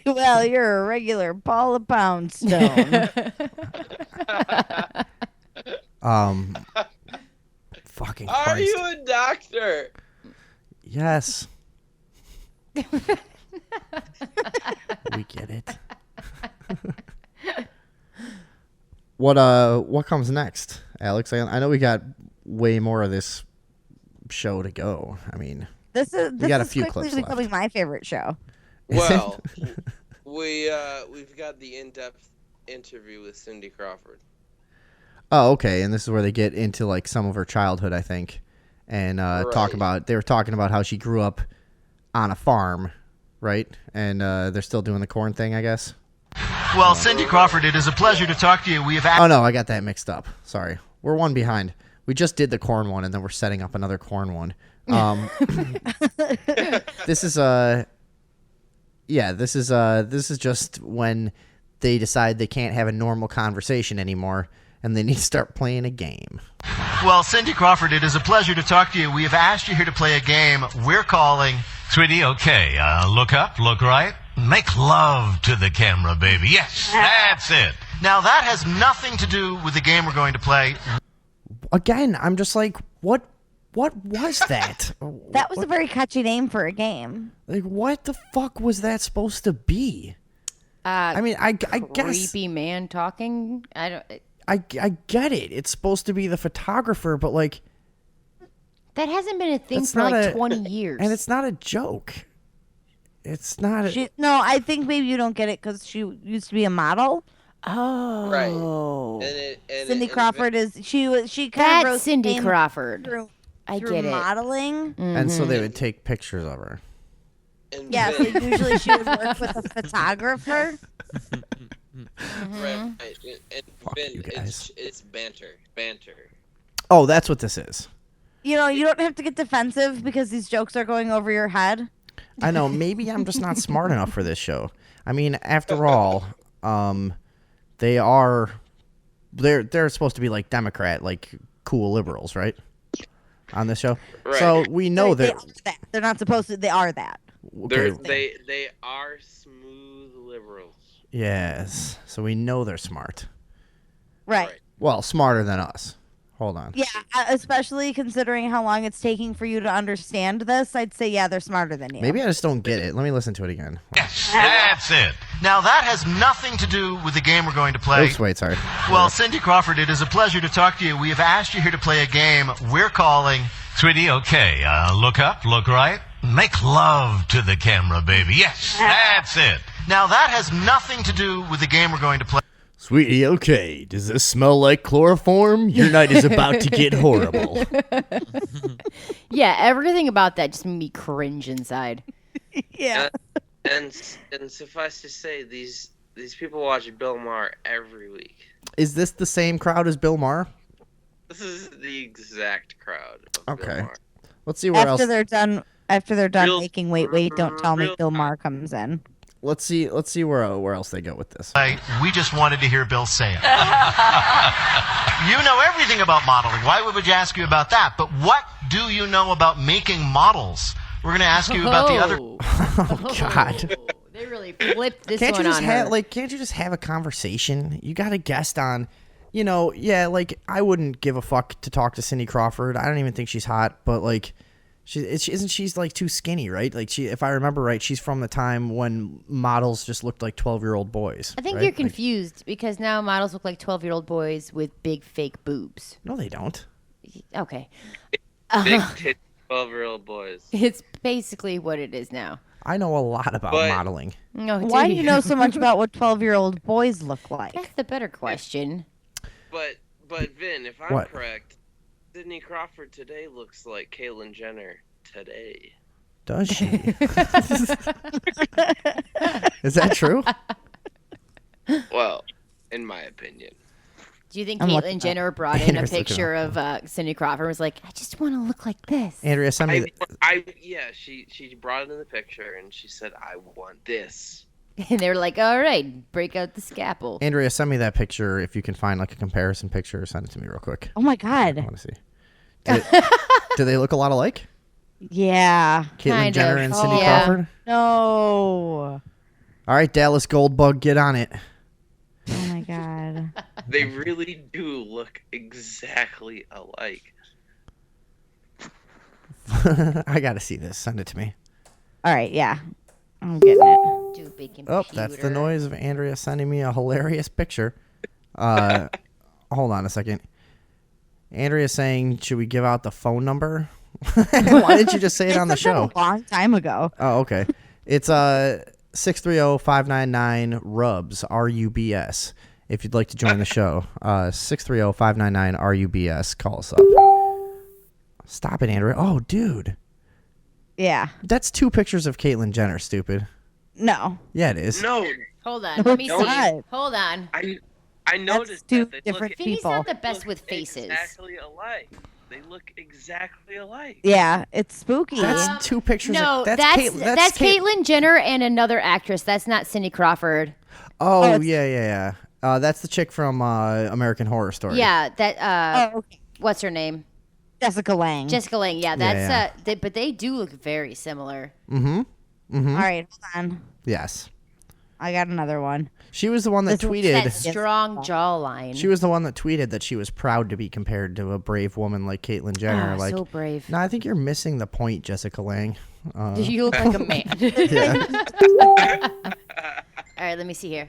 S5: Well, you're a regular Paula Poundstone.
S1: Fucking
S4: Are
S1: Christ.
S4: you a doctor?
S1: Yes. We get it. What comes next, Alex? I know we got way more of this show to go. I mean,
S5: This is
S1: we got a
S5: is
S1: few
S5: quickly
S1: clips left.
S5: becoming my favorite show.
S4: Well, we've got the in-depth interview with Cindy Crawford.
S1: Oh, okay. And this is where they get into like some of her childhood, I think, and they were talking about how she grew up on a farm, right? And they're still doing the corn thing, I guess.
S7: Well, Cindy Crawford, it is a pleasure to talk to you. We have
S1: Oh no, I got that mixed up. Sorry, we're one behind. We just did the corn one, and then we're setting up another corn one. This is this is just when they decide they can't have a normal conversation anymore, and they need to start playing a game.
S7: Well, Cindy Crawford, it is a pleasure to talk to you. We have asked you here to play a game we're calling...
S6: Sweetie, okay, look up, look right. Make love to the camera, baby. Yes, that's it.
S7: Now, that has nothing to do with the game we're going to play.
S1: Again, I'm just like, what was that?
S5: That was a very catchy name for a game.
S1: Like, what the fuck was that supposed to be? I mean, I guess
S3: creepy man talking.
S1: I get it. It's supposed to be the photographer, but like
S3: that hasn't been a thing
S1: that's
S3: for
S1: not
S3: like
S1: a-
S3: 20 years.
S1: and it's not a joke. It's not.
S5: No, I think maybe you don't get it because she used to be a model.
S3: Oh,
S4: Right.
S5: Cindy Crawford she kind of
S3: That's
S5: rose
S3: Cindy
S5: fame
S3: Crawford.
S5: through
S3: I get it.
S5: modeling.
S1: And so they would take pictures of her.
S5: Yeah, so usually she would work with a photographer.
S4: Right. And Vin,
S1: you guys.
S4: it's banter.
S1: Oh, that's what this is.
S5: You know, you don't have to get defensive because these jokes are going over your head.
S1: I know. Maybe I'm just not smart enough for this show. I mean, after all, they're supposed to be like Democrat, like cool liberals, right? On this show,
S4: Right.
S1: so we know
S5: They
S1: that.
S5: are that. They're not supposed to. They are that.
S1: Okay,
S4: They are smooth liberals.
S1: yes, so we know they're smart.
S5: Right.
S1: Well, smarter than us. Hold on.
S5: Yeah, especially considering how long it's taking for you to understand this, I'd say, yeah, they're smarter than you.
S1: Maybe I just don't get it. Let me listen to it again.
S6: Yes, that's it. Now, that has nothing to do with the game we're going to play.
S1: Oops, wait, sorry.
S6: Well, Cindy Crawford, it is a pleasure to talk to you. We have asked you here to play a game we're calling...
S10: Sweetie, okay. Look up, look right. Make love to the camera, baby. Yes, that's it.
S6: Now, that has nothing to do with the game we're going to play.
S12: Sweetie, okay. Does this smell like chloroform? Your night is about to get horrible.
S3: Yeah, everything about that just made me cringe inside.
S5: Yeah.
S4: And suffice to say, these people watch Bill Maher every week.
S1: Is this the same crowd as Bill Maher?
S4: This is the exact crowd of Bill
S1: Okay.
S4: Maher.
S1: Let's see where else.
S5: After they're done
S4: Real-
S5: making Wait, Don't Tell Me, Bill Maher comes in.
S1: Let's see where else they go with this.
S6: We just wanted to hear Bill say it. You know everything about modeling. Why would we ask you about that? But what do you know about making models? We're going to ask you about the other...
S1: Oh, God.
S3: They really flipped this
S1: Can't you
S3: one
S1: just
S3: on
S1: have
S3: her.
S1: can't you just have a conversation? You got a guest on, I wouldn't give a fuck to talk to Cindy Crawford. I don't even think she's hot, but she's like too skinny, right? Like if I remember right, she's from the time when models just looked like 12-year-old boys.
S3: I think
S1: right?
S3: you're confused because now models look like 12-year-old boys with big fake boobs.
S1: No, they don't.
S3: Okay.
S4: Big titty 12-year-old boys.
S3: It's basically what it is now.
S1: I know a lot about modeling.
S3: No,
S5: Why do you know so much about what 12-year-old boys look like?
S3: That's the better question.
S4: But Vin, if I'm
S1: What?
S4: correct, Sydney Crawford today looks like Caitlyn Jenner today.
S1: Does she? Is that true?
S4: Well, in my opinion.
S3: Do you think
S5: I'm
S3: Caitlyn
S5: looking
S3: Jenner brought in a
S1: Andrew's looking
S3: picture of Cindy Crawford and was like, I just want to look like this?
S1: Andrea, send me.
S4: She brought it in the picture and she said, "I want this."
S3: And they were like, all right, break out the scalpel.
S1: Andrea, send me that picture if you can find like a comparison picture. Send it to me real quick.
S5: Oh my
S1: I
S5: God.
S1: want to see. Do they look a lot alike?
S5: Yeah.
S1: Caitlyn
S3: Kind
S1: Jenner
S3: of.
S1: and Cindy
S3: Yeah.
S1: Crawford?
S5: No.
S1: All right, Dallas Goldbug, get on it.
S5: Oh my God.
S4: They really do look exactly alike.
S1: I got to see this. Send it to me.
S5: All right, yeah. I'm getting it.
S3: Stupid
S1: Oh, that's the noise of Andrea sending me a hilarious picture. Hold on a second. Andrea's saying, should we give out the phone number? Why didn't you just say it on the show?
S5: A long time ago.
S1: Oh, okay. It's 630-599-RUBS, R-U-B-S. If you'd like to join the show, 630-599-RUBS. Call us up. Stop it, Andrea. Oh, dude.
S5: Yeah.
S1: That's 2 pictures of Caitlyn Jenner, stupid.
S5: No.
S1: Yeah, it is.
S4: No,
S3: Hold on.
S5: No,
S3: Let me
S5: it's
S3: see.
S5: not.
S3: Hold on.
S4: I noticed
S5: two
S4: that they
S5: different
S4: look
S3: Vinny's
S5: people.
S3: not the best
S4: look
S3: with faces.
S4: exactly alike. They look exactly alike.
S5: Yeah, it's spooky.
S1: That's 2 pictures.
S3: No,
S1: that's
S3: that's Caitlyn Jenner and another actress. That's not Cindy Crawford.
S1: Oh, yeah. That's the chick from American Horror Story.
S3: Yeah, that.
S5: okay.
S3: What's her name?
S5: Jessica Lange.
S3: Jessica Lange. Yeah, that's.
S1: Yeah.
S3: But they do look very similar.
S5: All right, hold on.
S1: Yes.
S5: I got another one.
S1: She was the one that
S3: That
S1: tweeted.
S3: strong jawline.
S1: She was the one that tweeted that she was proud to be compared to a brave woman like Caitlyn Jenner.
S3: Oh,
S1: like,
S3: so brave.
S1: No, I think you're missing the point, Jessica Lange.
S3: You look like a man.
S1: Yeah.
S3: All right, let me see here.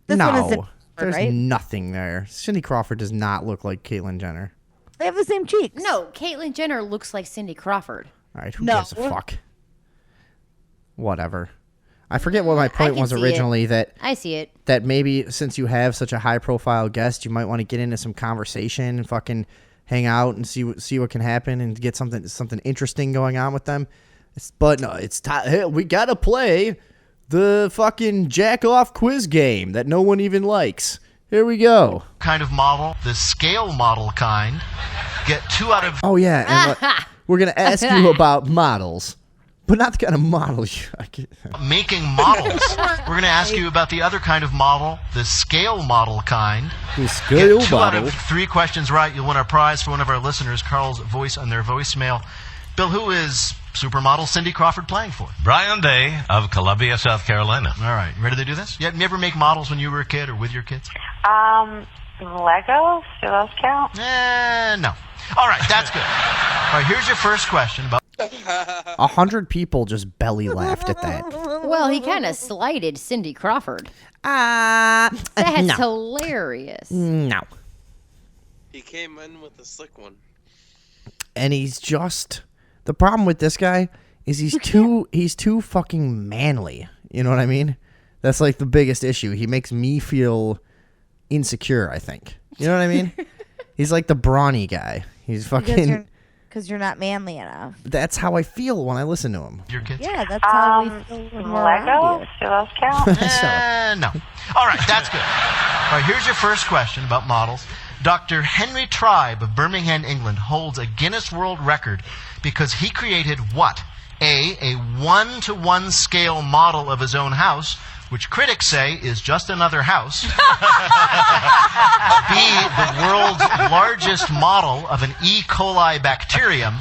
S5: This one is
S1: No,
S5: Cindy
S1: there's
S5: right?
S1: nothing there. Cindy Crawford does not look like Caitlyn Jenner.
S5: They have the same cheeks.
S3: No, Caitlyn Jenner looks like Cindy Crawford.
S1: All right, who
S5: No.
S1: gives a fuck? Whatever. I forget what my point
S3: can
S1: was
S3: see
S1: originally.
S3: it. I see it.
S1: That maybe since you have such a high-profile guest, you might want to get into some conversation and fucking hang out and see what can happen and get something interesting going on with them. But no, it's time. Hey, we gotta play the fucking jack-off quiz game that no one even likes. Here we go.
S6: kind of model, the scale model kind. Get 2 out of...
S1: Oh yeah, and we're gonna ask you about models. But not the kind of model
S6: making models. We're going to ask you about the other kind of model, the scale model kind.
S1: The scale
S6: Get 2
S1: model.
S6: out of 3 questions right, you'll win our prize for one of our listeners, Carl's voice on their voicemail. Bill, who is supermodel Cindy Crawford playing for?
S10: Brian Day of Columbia, South Carolina.
S6: All right, ready to do this? Yeah, you ever make models when you were a kid or with your kids?
S13: Legos? Do those count?
S7: No. All right, that's good. All right, here's your first question about
S1: 100 people just belly laughed at that.
S3: Well, he kind of slighted Cindy Crawford.
S1: That's
S3: hilarious.
S1: No.
S4: He came in with a slick one.
S1: And he's just the problem with this guy is he's too fucking manly. You know what I mean? That's like the biggest issue. He makes me feel insecure, I think. You know what I mean? He's like the brawny guy. He's fucking
S5: because you're not manly enough.
S1: That's how I feel when I listen to him.
S7: Your kids?
S5: Yeah, that's how we feel when we're around
S13: Legos?
S5: you.
S13: Do those count?
S7: No. All right, that's good. All right, here's your first question about models. Dr. Henry Tribe of Birmingham, England, holds a Guinness World Record because he created what? A 1-to-1 scale model of his own house, which critics say is just another house. B, the world's largest model of an E. coli bacterium.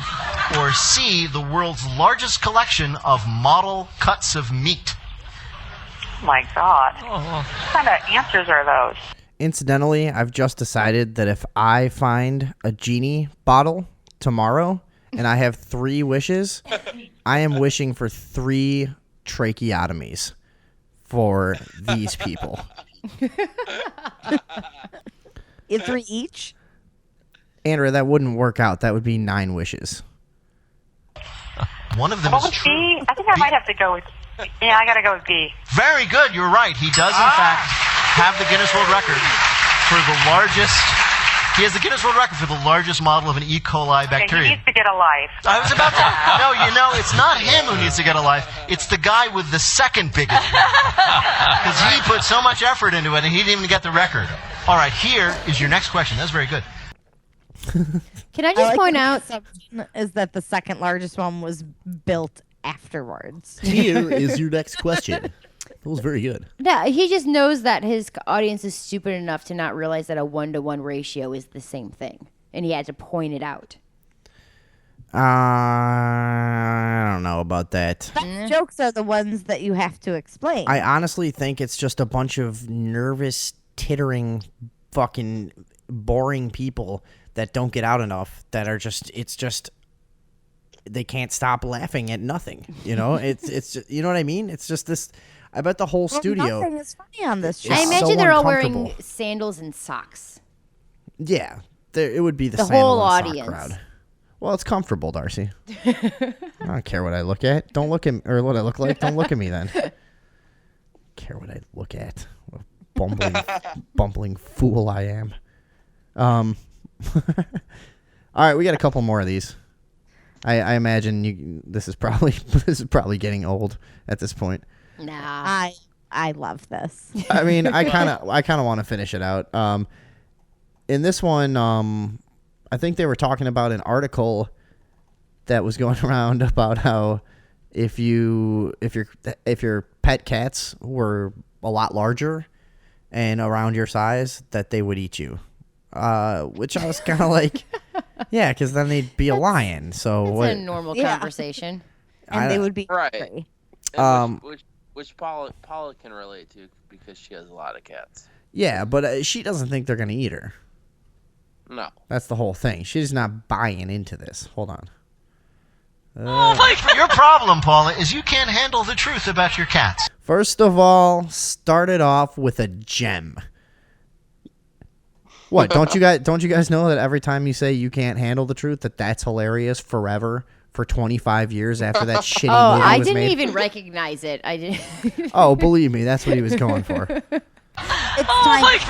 S7: Or C, the world's largest collection of model cuts of meat.
S13: My God. What kind of answers are those?
S1: Incidentally, I've just decided that if I find a genie bottle tomorrow and I have 3 wishes, I am wishing for 3 tracheotomies for these people.
S5: 3 each?
S1: Andrea, that wouldn't work out. That would be 9 wishes.
S7: One of them
S13: What
S7: is
S13: was
S7: true.
S13: B? I think I might have to go with. Yeah, I got to go with B.
S7: Very good. You're right. He does, in fact, have the Guinness World Record for the largest. He has the Guinness World Record for the largest model of an E. coli
S13: Okay, he
S7: bacterium.
S13: needs to get a life.
S7: I was about to. No, it's not him who needs to get a life. It's the guy with the second biggest one. Because he put so much effort into it, and he didn't even get the record. All right, here is your next question. That's very good.
S3: Can I just point out
S5: is that the second largest one was built afterwards.
S12: Here is your next question. That was very good.
S3: Yeah, he just knows that his audience is stupid enough to not realize that a 1-to-1 ratio is the same thing, and he had to point it out.
S1: I don't know about that.
S5: Jokes are the ones that you have to explain.
S1: I honestly think it's just a bunch of nervous, tittering, fucking boring people that don't get out enough that are just, they can't stop laughing at nothing. You know, it's you know what I mean? It's just this, I bet the whole studio.
S5: Nothing is funny on this show.
S3: I imagine
S1: so
S3: they're all
S1: uncomfortable.
S3: wearing sandals and socks.
S1: Yeah, it would be the
S3: whole
S1: sandal and sock
S3: audience.
S1: crowd. Well, it's comfortable, Darcy. I don't care what I look at. Don't look at or what I look like. Don't look at me then. Care what I look at. What a bumbling fool I am. All right, we got a couple more of these. I imagine this is probably getting old at this point.
S3: Nah.
S5: I love this.
S1: I mean, I kind of want to finish it out. In this one, I think they were talking about an article that was going around about how if your pet cats were a lot larger and around your size, that they would eat you. Which I was kind of like, yeah, because then they'd be a lion. So
S3: That's
S1: what?
S3: a normal conversation.
S5: And they would be
S4: right.
S5: hungry.
S4: And which Paula can relate to because she has a lot of cats.
S1: Yeah, but she doesn't think they're gonna eat her.
S4: No.
S1: That's the whole thing. She's not buying into this. Hold on.
S7: Your problem, Paula, is you can't handle the truth about your cats.
S1: First of all, started off with a gem. What, don't you guys know that every time you say you can't handle the truth, that's hilarious forever for 25 years after that shitty movie was
S3: I
S1: made?
S3: didn't even recognize it. I didn't.
S1: Oh, believe me, that's what he was going for.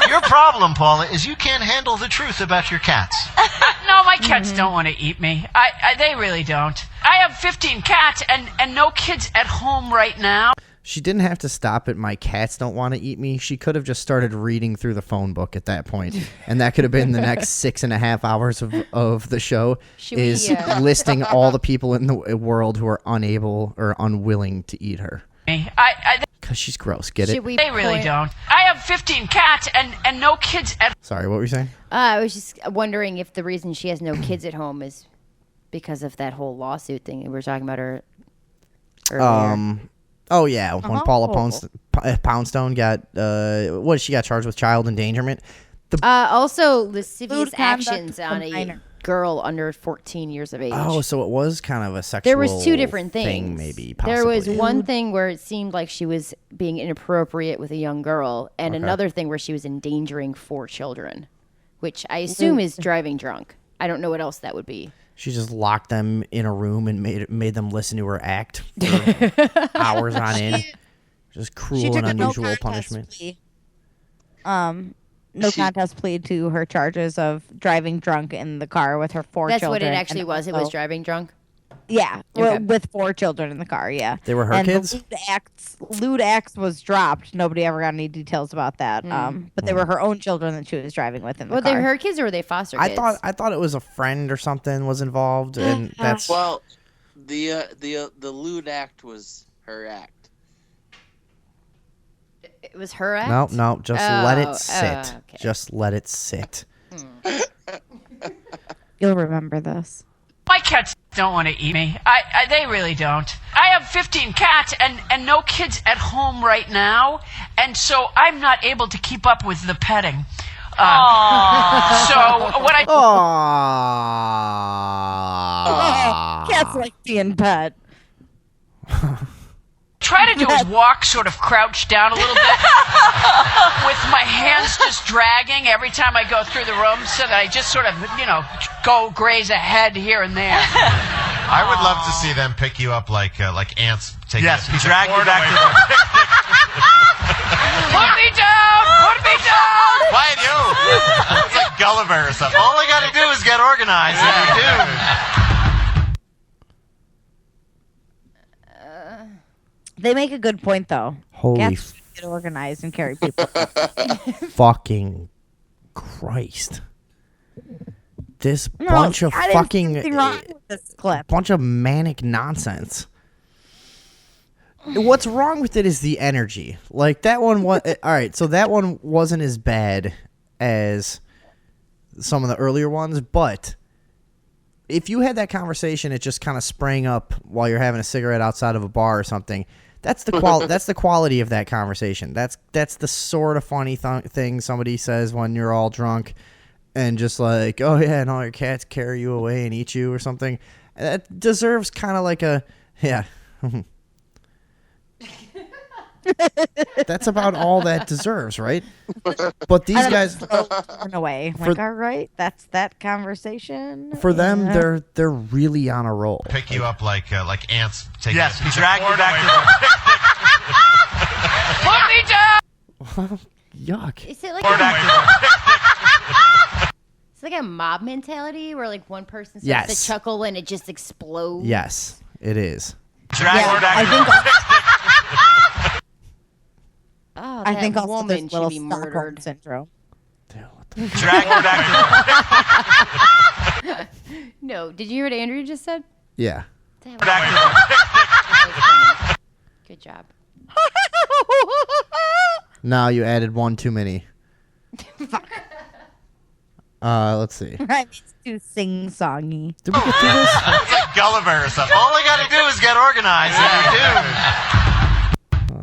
S7: Your problem, Paula, is you can't handle the truth about your cats.
S9: No, my cats don't want to eat me. They really don't. I have 15 cats and no kids at home right now.
S1: She didn't have to stop at "my cats don't want to eat me." She could have just started reading through the phone book at that point, and that could have been the next 6.5 hours of the show. Listing all the people in the world who are unable or unwilling to eat her. Because she's gross. Get it?
S9: They really don't. I have 15 cats and no kids at.
S1: Sorry, what were you saying?
S3: I was just wondering if the reason she has no kids at home is because of that whole lawsuit thing we were talking about earlier.
S1: Oh yeah, when Paula Poundstone got she got charged with child endangerment.
S3: Also, lascivious
S5: Lewd conduct
S3: actions on
S5: of
S3: a
S5: minor.
S3: girl under 14 years of age.
S1: Oh, so it was kind of a sexual.
S3: There was two different things.
S1: thing, maybe. Possibly.
S3: There was one thing where it seemed like she was being inappropriate with a young girl, and another thing where she was endangering 4 children, which I assume is driving drunk. I don't know what else that would be.
S1: She just locked them in a room and made them listen to her act for hours on end. Just cruel and unusual punishment.
S5: Plea. No contest plea to her charges of driving drunk in the car with her 4
S3: That's
S5: children.
S3: what it actually was. It was
S5: also-
S3: driving drunk.
S5: Yeah,
S3: Okay.
S5: with 4 children in the car. Yeah,
S1: They were her
S5: and
S1: kids?
S5: The lewd acts was dropped. Nobody ever got any details about that. But they were her own children that she was driving with in the
S3: Well,
S5: car.
S3: they her kids or were they foster kids?
S1: I thought it was a friend or something was involved, and that's
S4: Well, the lewd act was her act.
S3: It was her act?
S1: no. Just let it
S3: Oh,
S1: sit.
S3: okay.
S1: Just let it sit.
S5: You'll remember this.
S9: My cats don't want to eat me. They really don't. I have 15 cats and no kids at home right now, and so I'm not able to keep up with the petting. So what I
S5: Cats like being pet.
S9: try to do is walk sort of crouched down a little bit with my hands just dragging every time I go through the room so that I just sort of, go graze a head here and there.
S10: I would love to see them pick you up like ants. Take
S7: Yes,
S10: a piece of
S7: drag you
S10: cord
S7: back
S10: away
S7: to
S10: from-
S9: Put me down! Put me down!
S10: Quiet you! It's like Gulliver or something.
S7: All I got to do is get organized, and you're doomed.
S5: They make a good point though.
S1: Holy
S5: Cats get organized and carry people.
S1: fucking Christ! This
S5: No,
S1: bunch of
S5: I didn't see
S1: fucking
S5: anything wrong with this clip.
S1: bunch of manic nonsense. What's wrong with it is the energy. Like that one was all right. So that one wasn't as bad as some of the earlier ones, but if you had that conversation, it just kind of sprang up while you're having a cigarette outside of a bar or something. That's the that's the quality of that conversation. That's the sort of funny thing somebody says when you're all drunk, and just like, oh yeah, and all your cats carry you away and eat you or something. That deserves kind of like a yeah. That's about all that deserves, right? But these guys,
S5: Run away. Like, all right, that's that conversation.
S1: for them,
S5: Yeah.
S1: they're really on a roll.
S10: Pick you up like ants. Take
S7: Yes,
S10: a piece of
S7: drag you
S10: cord
S7: back
S10: away
S7: to
S10: from-
S9: Put me down!
S1: Yuck.
S3: Is it like
S7: Or
S3: a,
S7: back
S3: it's like a mob mentality where like one person starts
S1: Yes.
S3: to chuckle and it just explodes?
S1: Yes, it is.
S7: drag
S5: Yeah,
S7: you back
S5: I think.
S3: Oh,
S5: I
S3: that
S5: think also
S3: woman
S5: there's
S3: should
S5: little
S3: be
S5: Stockholm
S3: murdered.
S5: syndrome.
S7: drag you back
S3: No, did you hear what Andrew just said?
S1: Yeah.
S3: That
S7: back
S3: was funny. Good job.
S1: Now you added one too many. Let's see.
S5: Right, it's too sing-songy.
S1: Did we get through this?
S10: It's like Gulliver or something.
S7: All I got to do is get organized, and you're doomed.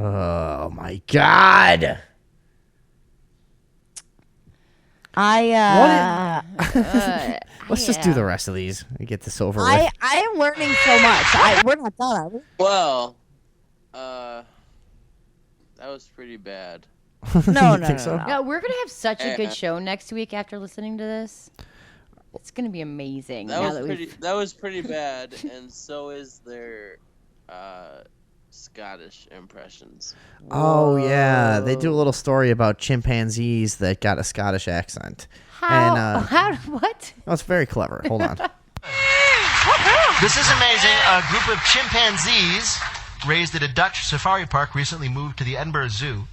S1: Oh my God. Let's just do the rest of these and get this over with.
S5: I am learning so much. We're not done, are we?
S4: Well, that was pretty bad.
S5: No,
S1: You
S5: no,
S1: think
S5: no,
S1: so?
S5: no.
S3: No, we're gonna have such a good show next week after listening to this. It's gonna be amazing.
S4: That
S3: now
S4: was
S3: that
S4: pretty.
S3: we've
S4: That was pretty bad, and so is their Scottish impressions.
S1: Oh yeah, they do a little story about chimpanzees that got a Scottish accent.
S3: how
S1: And
S3: what?
S1: oh, it's very clever. Hold on.
S7: This is amazing. A group of chimpanzees raised at a Dutch safari park recently moved to the Edinburgh Zoo.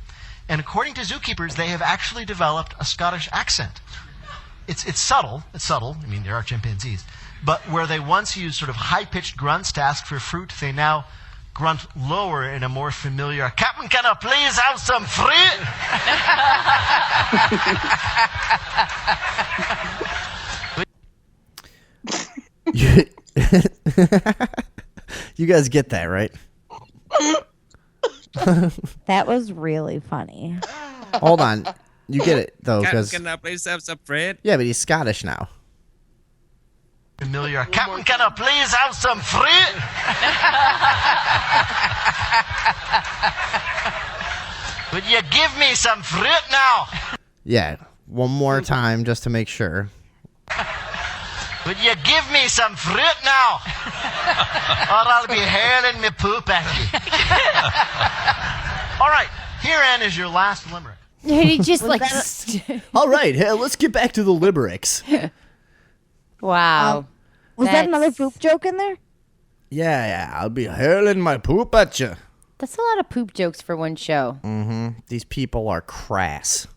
S7: And according to zookeepers, they have actually developed a Scottish accent. It's subtle. It's subtle. I mean, there are chimpanzees. But where they once used sort of high-pitched grunts to ask for fruit, they now grunt lower in a more familiar, Captain, can I please have some fruit?
S1: You guys get that, right?
S5: That was really funny.
S1: Hold on. You get it though, because
S2: Can I please have some fruit?
S1: yeah, but he's Scottish now.
S7: Familiar. Captain, can I please have some fruit? Would you give me some fruit now?
S1: Yeah, one more time just to make sure.
S7: Would you give me some fruit now? Or I'll be hurling me poop at you. All right, herein is your last limerick.
S3: He just like.
S12: All right, hey, let's get back to the limericks.
S3: Wow.
S5: Was that another poop joke in there?
S1: Yeah, I'll be hurling my poop at you.
S3: That's a lot of poop jokes for one show.
S1: Mm-hmm. These people are crass.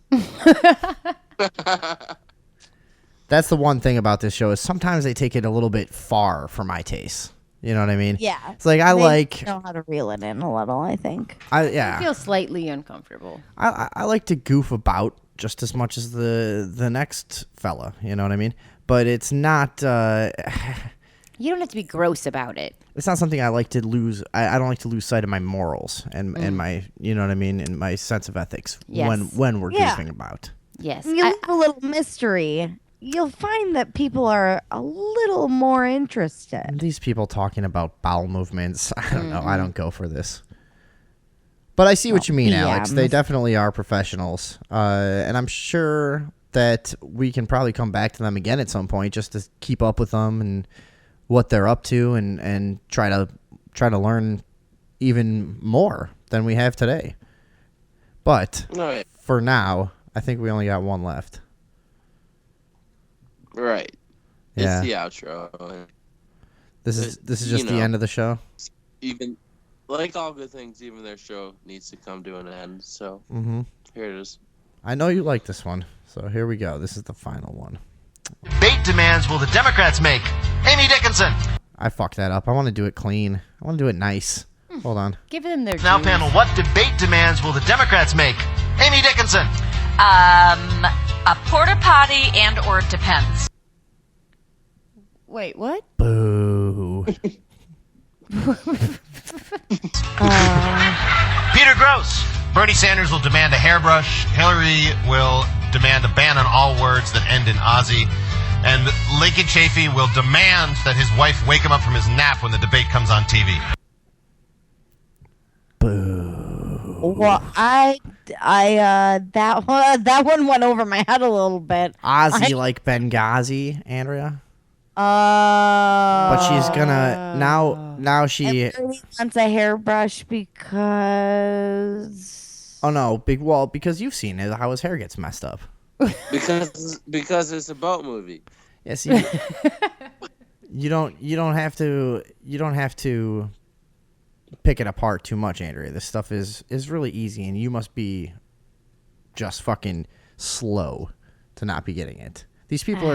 S1: That's the one thing about this show is sometimes they take it a little bit far for my taste. You know what I mean?
S5: Yeah.
S1: It's like
S5: They know how to reel it in a little, I think.
S3: I feel slightly uncomfortable.
S1: I like to goof about just as much as the next fella. You know what I mean? But it's not.
S3: You don't have to be gross about it.
S1: It's not something I like to lose. I don't like to lose sight of my morals and my, you know what I mean, and my sense of ethics
S3: Yes.
S1: when we're
S5: Yeah.
S1: goofing about.
S3: Yes.
S5: You leave a little mystery. You'll find that people are a little more interested.
S1: These people talking about bowel movements. I don't know. I don't go for this. But I see what you mean, Alex. They definitely are professionals. And I'm sure that we can probably come back to them again at some point just to keep up with them and what they're up to and try to learn even more than we have today. But for now, I think we only got one left.
S4: Right.
S1: Yeah.
S4: It's the outro.
S1: This is just the end of the show.
S4: Even like all good things, even their show needs to come to an end. So here it is.
S1: I know you like this one, so here we go. This is the final one.
S7: Debate demands will the Democrats make? Amy Dickinson.
S1: I fucked that up. I want to do it clean. I want to do it nice. Hold on.
S3: Give them their
S7: Now,
S3: dues.
S7: panel, what debate demands will the Democrats make? Amy Dickinson.
S11: A porta potty and or it depends.
S3: Wait, what?
S1: Boo.
S10: Peter Gross. Bernie Sanders will demand a hairbrush. Hillary will demand a ban on all words that end in Aussie. And Lincoln Chafee will demand that his wife wake him up from his nap when the debate comes on TV.
S5: Well, that one went over my head a little bit.
S1: Ozzy like Benghazi, Andrea.
S5: But
S1: she's gonna now she
S5: Everybody wants a hairbrush because
S1: oh no because you've seen it how his hair gets messed up
S4: because it's a boat movie.
S1: Yes, you don't have to pick it apart too much, Andrea. This stuff is really easy, and you must be just fucking slow to not be getting it. These people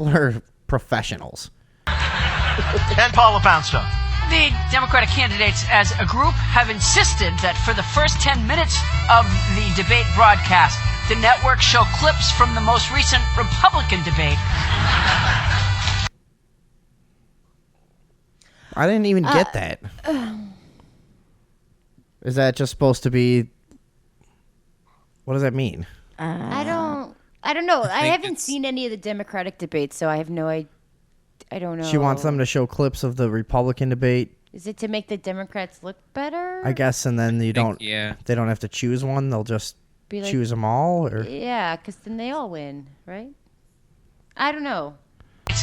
S1: are professionals.
S7: And Paula Poundstone.
S9: The Democratic candidates as a group have insisted that for the first 10 minutes of the debate broadcast, the network show clips from the most recent Republican debate.
S1: I didn't even get that. Is that just supposed to be? What does that mean?
S3: I don't know. I haven't
S2: it's-
S3: seen any of the Democratic debates, so I have no idea. I don't know.
S1: She wants them to show clips of the Republican debate,
S3: Is it to make the Democrats look better?
S1: I guess, and then they don't have to choose one. They'll just
S3: Be like-
S1: choose them all, or
S3: Yeah, because then they all win, right? I don't know.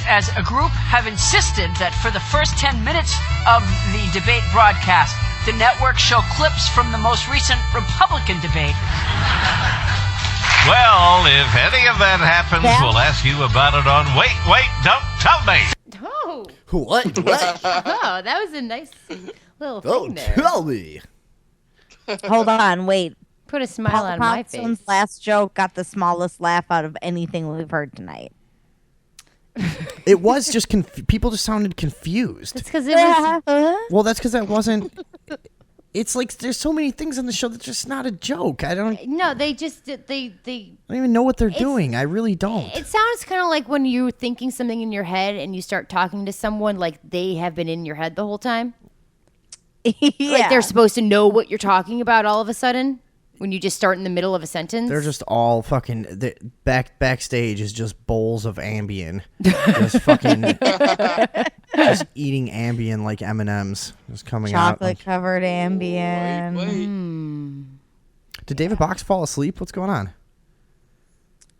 S9: As a group have insisted that for the first 10 minutes of the debate broadcast, the network show clips from the most recent Republican debate.
S6: Well, if any of that happens, we'll ask you about it on Wait, Don't Tell Me.
S3: Oh.
S12: What?
S3: Oh, that was a nice little thing there.
S12: Tell me.
S5: Hold on, wait.
S3: Put a smile
S5: Paula
S3: on my
S5: Poundstone's
S3: face.
S5: last joke got the smallest laugh out of anything we've heard tonight.
S1: it was just people just sounded confused.
S3: It's because it was.
S1: Well, that's because that wasn't. It's like there's so many things on the show that's just not a joke. I don't
S3: No, they just they.
S1: I don't even know what they're doing. I really don't.
S3: It sounds kind of like when you're thinking something in your head and you start talking to someone like they have been in your head the whole time.
S5: Yeah.
S3: Like they're supposed to know what you're talking about all of a sudden. When you just start in the middle of a sentence?
S1: They're just all fucking backstage is just bowls of Ambien, just fucking just eating Ambien like M&Ms, just coming out.
S5: Chocolate covered Ambien.
S1: Did David Box fall asleep? What's going on?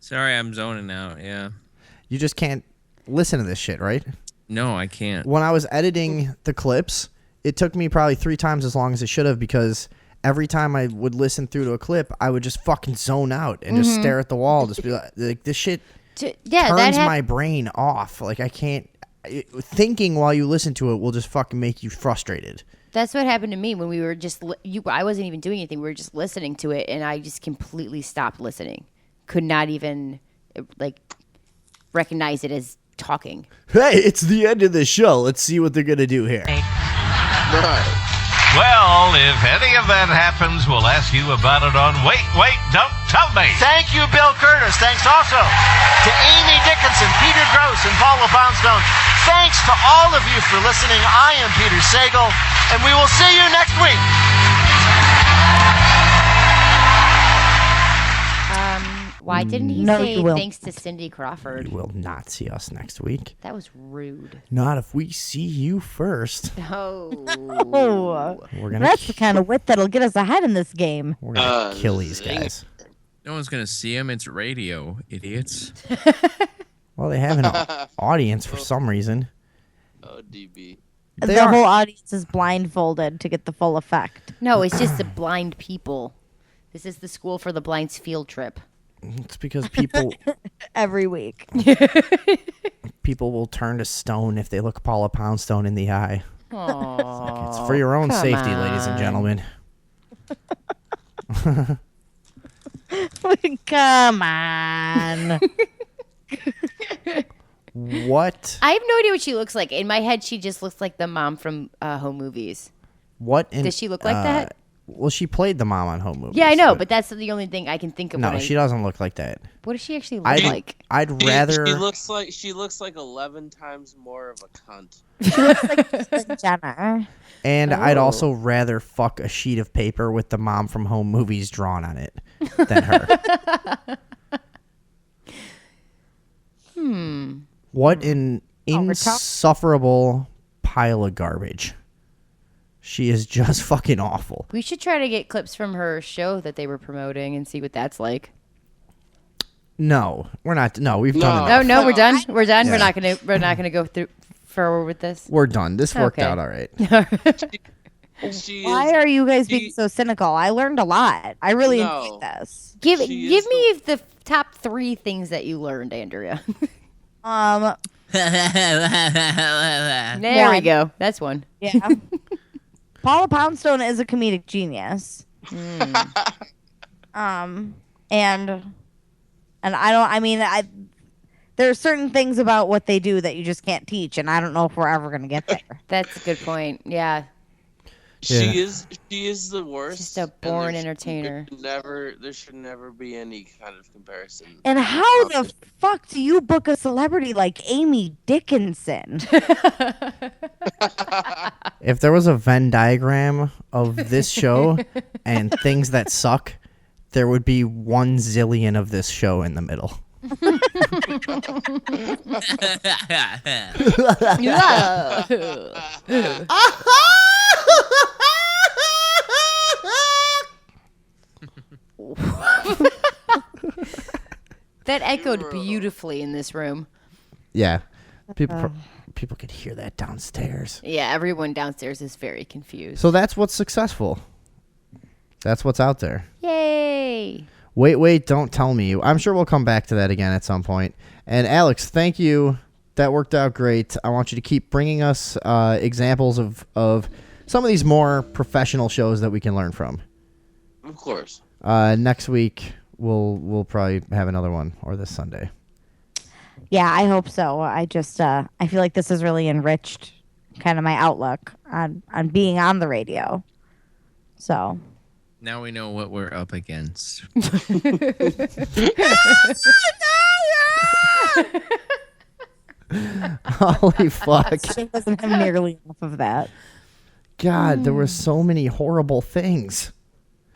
S2: Sorry, I'm zoning out. Yeah.
S1: You just can't listen to this shit, right?
S2: No, I can't.
S1: When I was editing the clips, it took me probably 3 times as long as it should have, because every time I would listen through to a clip, I would just fucking zone out and just stare at the wall. Just be like this shit turns my brain off. Like, I can't. Thinking while you listen to it will just fucking make you frustrated.
S3: That's what happened to me when we were just. I wasn't even doing anything. We were just listening to it, and I just completely stopped listening. Could not even recognize it as talking.
S12: Hey, it's the end of the show. Let's see what they're gonna do here.
S4: Right.
S6: Well, if any of that happens, we'll ask you about it on Wait, Don't Tell Me.
S7: Thank you, Bill Curtis. Thanks also to Amy Dickinson, Peter Gross, and Paula Poundstone. Thanks to all of you for listening. I am Peter Sagal, and we will see you next week.
S3: Why didn't he say thanks to Cindy Crawford?
S1: You will not see us next week.
S3: That was rude.
S1: Not if we see you first.
S3: No.
S5: That's the kind of wit that'll get us ahead in this game.
S1: We're gonna kill these guys.
S2: No one's going to see him. It's radio, idiots.
S1: Well, they have an audience for some reason.
S4: Oh, DB.
S5: The whole audience is blindfolded to get the full effect.
S3: No, it's just the blind people. This is the school for the blind's field trip.
S1: It's because people
S5: every week.
S1: People will turn to stone if they look Paula Poundstone in the eye.
S3: Aww,
S1: it's for your own safety, ladies and gentlemen.
S5: Come on.
S1: What?
S3: I have no idea what she looks like. In my head, she just looks like the mom from Home Movies.
S1: Does
S3: she look like that?
S1: Well, she played the mom on Home Movies.
S3: Yeah, I know, but that's the only thing I can think of.
S1: No, she doesn't look like that.
S3: What does she actually look like?
S1: I'd rather.
S4: She looks like 11 times more of a cunt.
S5: She looks like Jenna.
S1: And I'd also rather fuck a sheet of paper with the mom from Home Movies drawn on it than her. What an insufferable pile of garbage. She is just fucking awful.
S3: We should try to get clips from her show that they were promoting and see what that's like.
S1: No, we're not. No, we've done it.
S3: Oh no, we're done. We're done.
S1: Yeah.
S3: We're not gonna go through forward with this.
S1: We're done. This worked out all right.
S5: Why are you guys being so cynical? I learned a lot. I really enjoyed this.
S3: Give me the top 3 things that you learned, Andrea. There we go. That's one.
S5: Yeah. Paula Poundstone is a comedic genius. And there are certain things about what they do that you just can't teach, and I don't know if we're ever going to get there.
S3: That's a good point. Yeah.
S4: She is the worst.
S3: Just a born entertainer.
S4: There should never be any kind of comparison.
S5: And how the fuck do you book a celebrity like Amy Dickinson?
S1: If there was a Venn diagram of this show and things that suck, there would be 1 zillion of this show in the middle.
S3: That echoed beautifully in this room.
S1: Yeah. People could hear that downstairs.
S3: Yeah, everyone downstairs is very confused.
S1: So that's what's successful. That's what's out there.
S3: Yay.
S1: Wait, don't tell me. I'm sure we'll come back to that again at some point. And Alex, thank you. That worked out great. I want you to keep bringing us examples of some of these more professional shows that we can learn from.
S4: Of course.
S1: Next week we'll probably have another one, or this Sunday.
S5: Yeah, I hope so. I just I feel like this has really enriched kind of my outlook on being on the radio. So
S2: now we know what we're up against.
S1: Holy fuck.
S5: She doesn't have nearly enough of that.
S1: God, there were so many horrible things.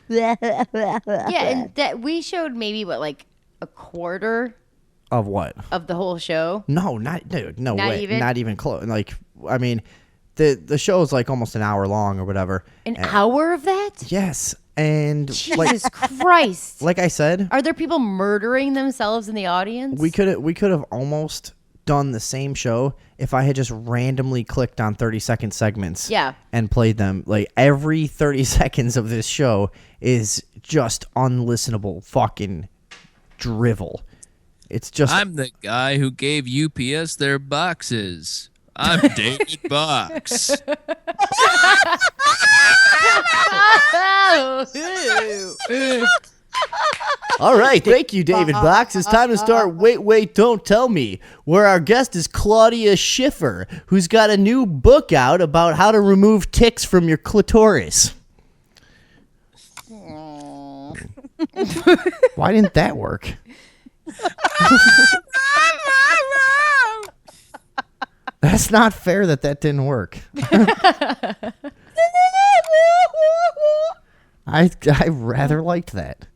S3: Yeah, and that we showed maybe like a quarter
S1: Of what?
S3: of the whole show.
S1: No, not dude. No
S3: Not
S1: way.
S3: even?
S1: Not even close. Like, I mean, the show is like almost an hour long or whatever.
S3: An hour of that?
S1: Yes, and
S3: Jesus Christ!
S1: like I said,
S3: Are there people murdering themselves in the audience?
S1: we could have almost done the same show if I had just randomly clicked on 30-second segments.
S3: Yeah.
S1: And played them. Like every 30 seconds of this show is just unlistenable fucking drivel. It's just
S2: I'm the guy who gave UPS their boxes. I'm David Box.
S12: All right, thank you, David Box. It's time to start Wait, Wait, Don't Tell Me, where our guest is Claudia Schiffer, who's got a new book out about how to remove ticks from your clitoris.
S1: why didn't that work? That's not fair that didn't work. I rather liked that.